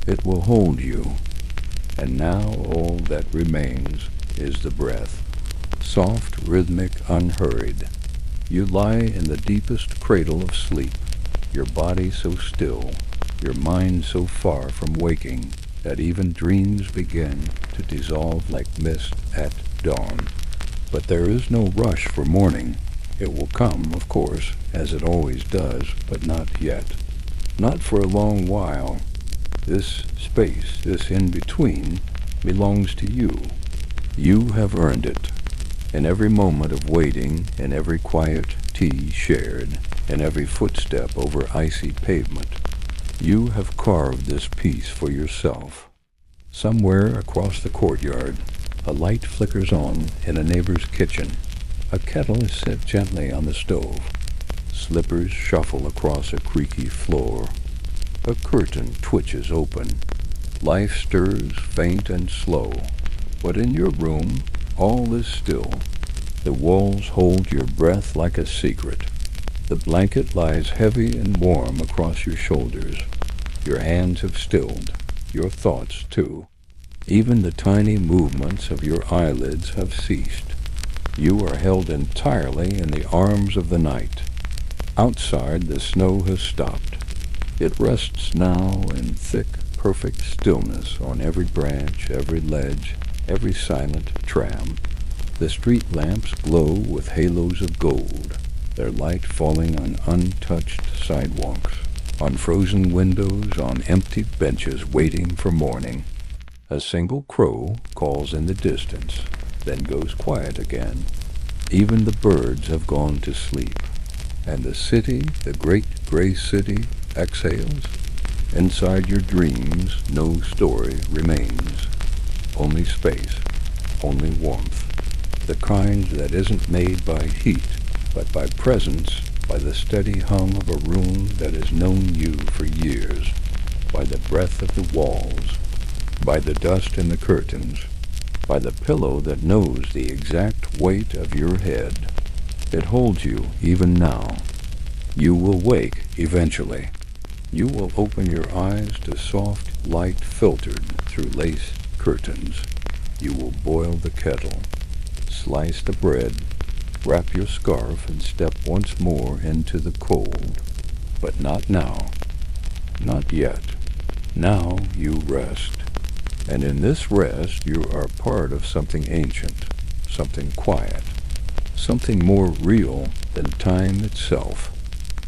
It will hold you. And now all that remains is the breath. Soft, rhythmic, unhurried. You lie in the deepest cradle of sleep, your body so still, your mind so far from waking, that even dreams begin to dissolve like mist at dawn. But there is no rush for morning. It will come, of course, as it always does, but not yet. Not for a long while. This space, this in-between, belongs to you. You have earned it. In every moment of waiting, in every quiet tea shared, in every footstep over icy pavement, you have carved this piece for yourself. Somewhere across the courtyard, a light flickers on in a neighbor's kitchen. A kettle is set gently on the stove. Slippers shuffle across a creaky floor. A curtain twitches open. Life stirs faint and slow. But in your room, all is still. The walls hold your breath like a secret. The blanket lies heavy and warm across your shoulders. Your hands have stilled, your thoughts too. Even the tiny movements of your eyelids have ceased. You are held entirely in the arms of the night. Outside, the snow has stopped. It rests now in thick, perfect stillness on every branch, every ledge, every silent tram. The street lamps glow with halos of gold, their light falling on untouched sidewalks, on frozen windows, on empty benches waiting for morning. A single crow calls in the distance, then goes quiet again. Even the birds have gone to sleep, and the city, the great gray city, exhales. Inside your dreams, no story remains. Only space, only warmth. The kind that isn't made by heat, but by presence, by the steady hum of a room that has known you for years, by the breath of the walls, by the dust in the curtains, by the pillow that knows the exact weight of your head. It holds you even now. You will wake eventually. You will open your eyes to soft light filtered through lace curtains. You will boil the kettle, slice the bread, wrap your scarf, and step once more into the cold. But not now. Not yet. Now you rest. And in this rest you are part of something ancient, something quiet, something more real than time itself.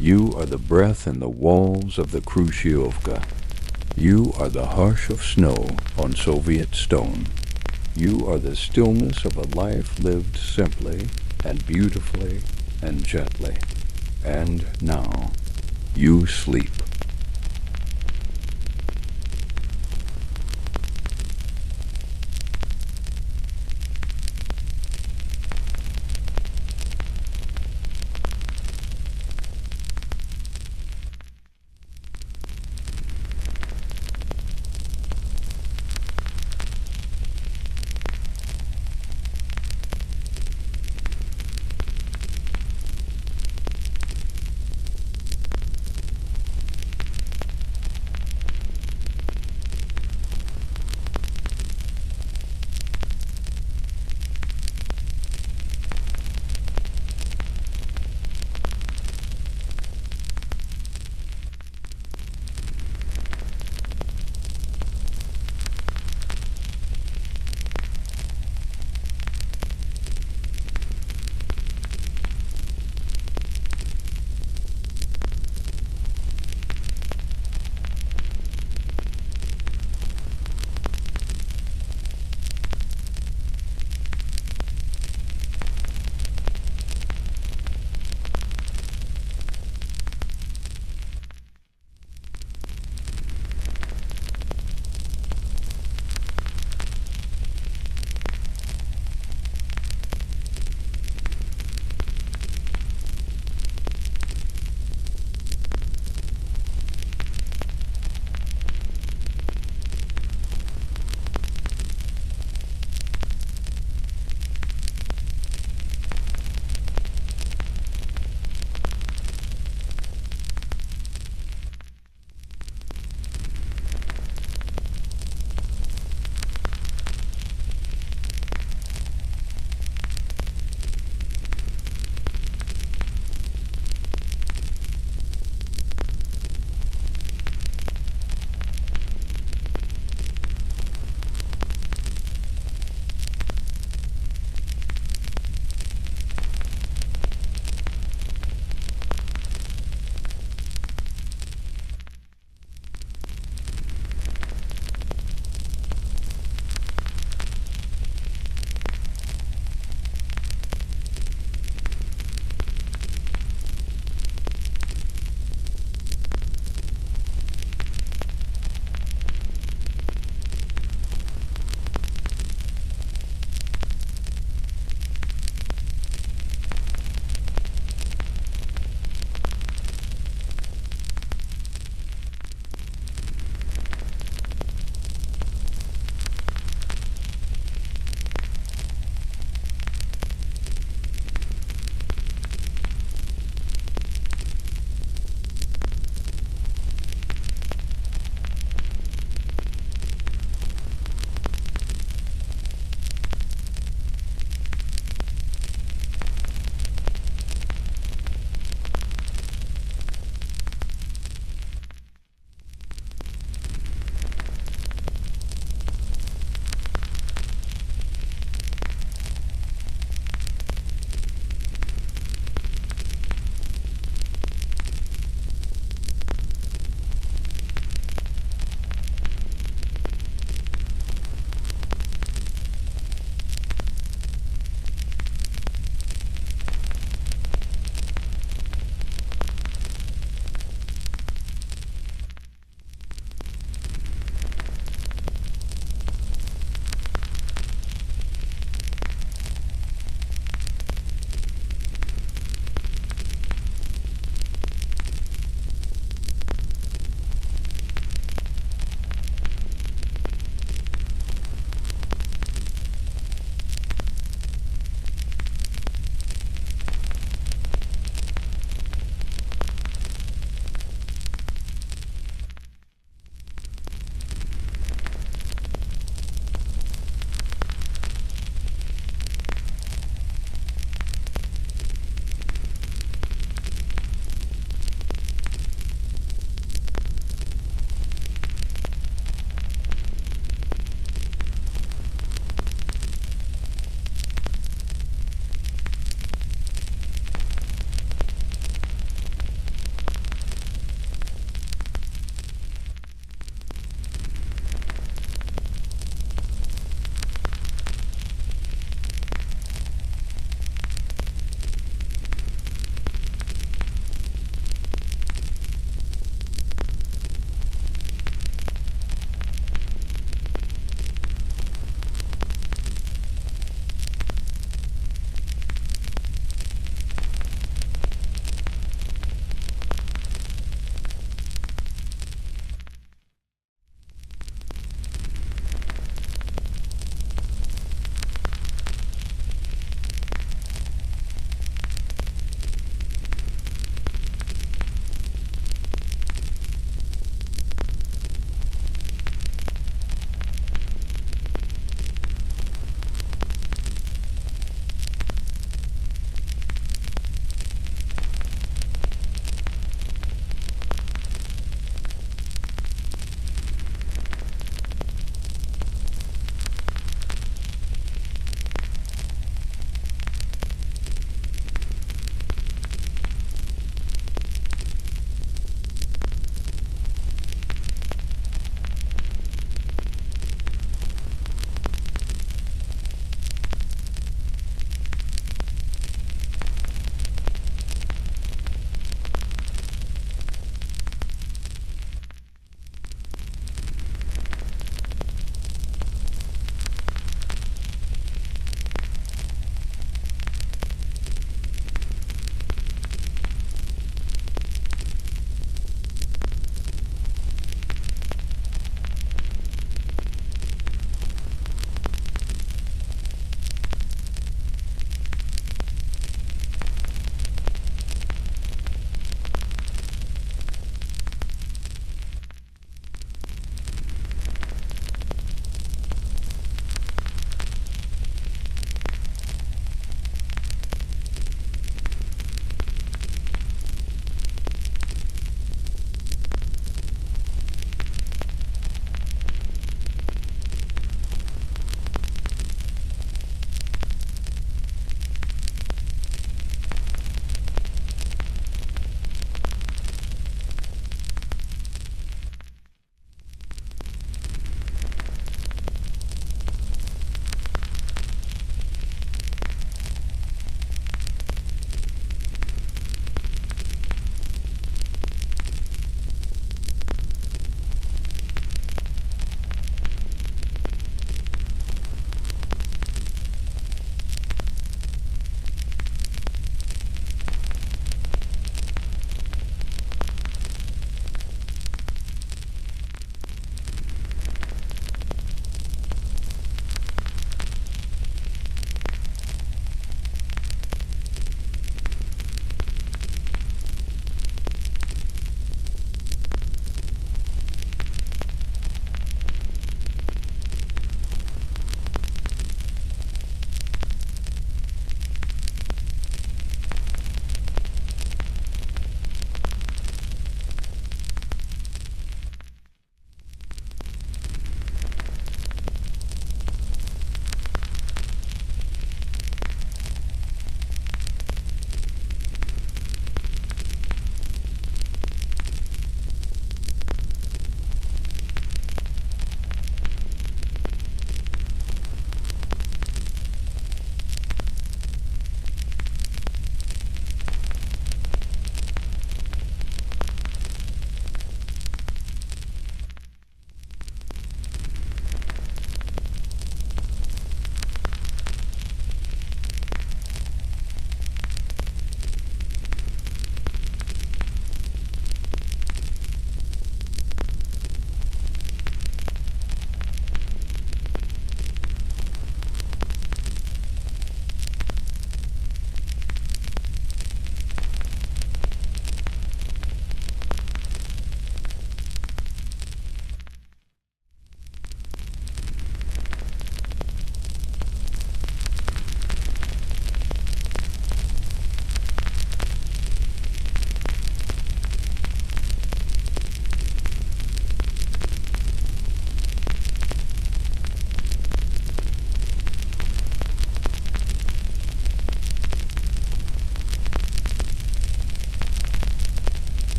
You are the breath in the walls of the Khrushchevka. You are the hush of snow on Soviet stone. You are the stillness of a life lived simply and beautifully and gently. And now you sleep.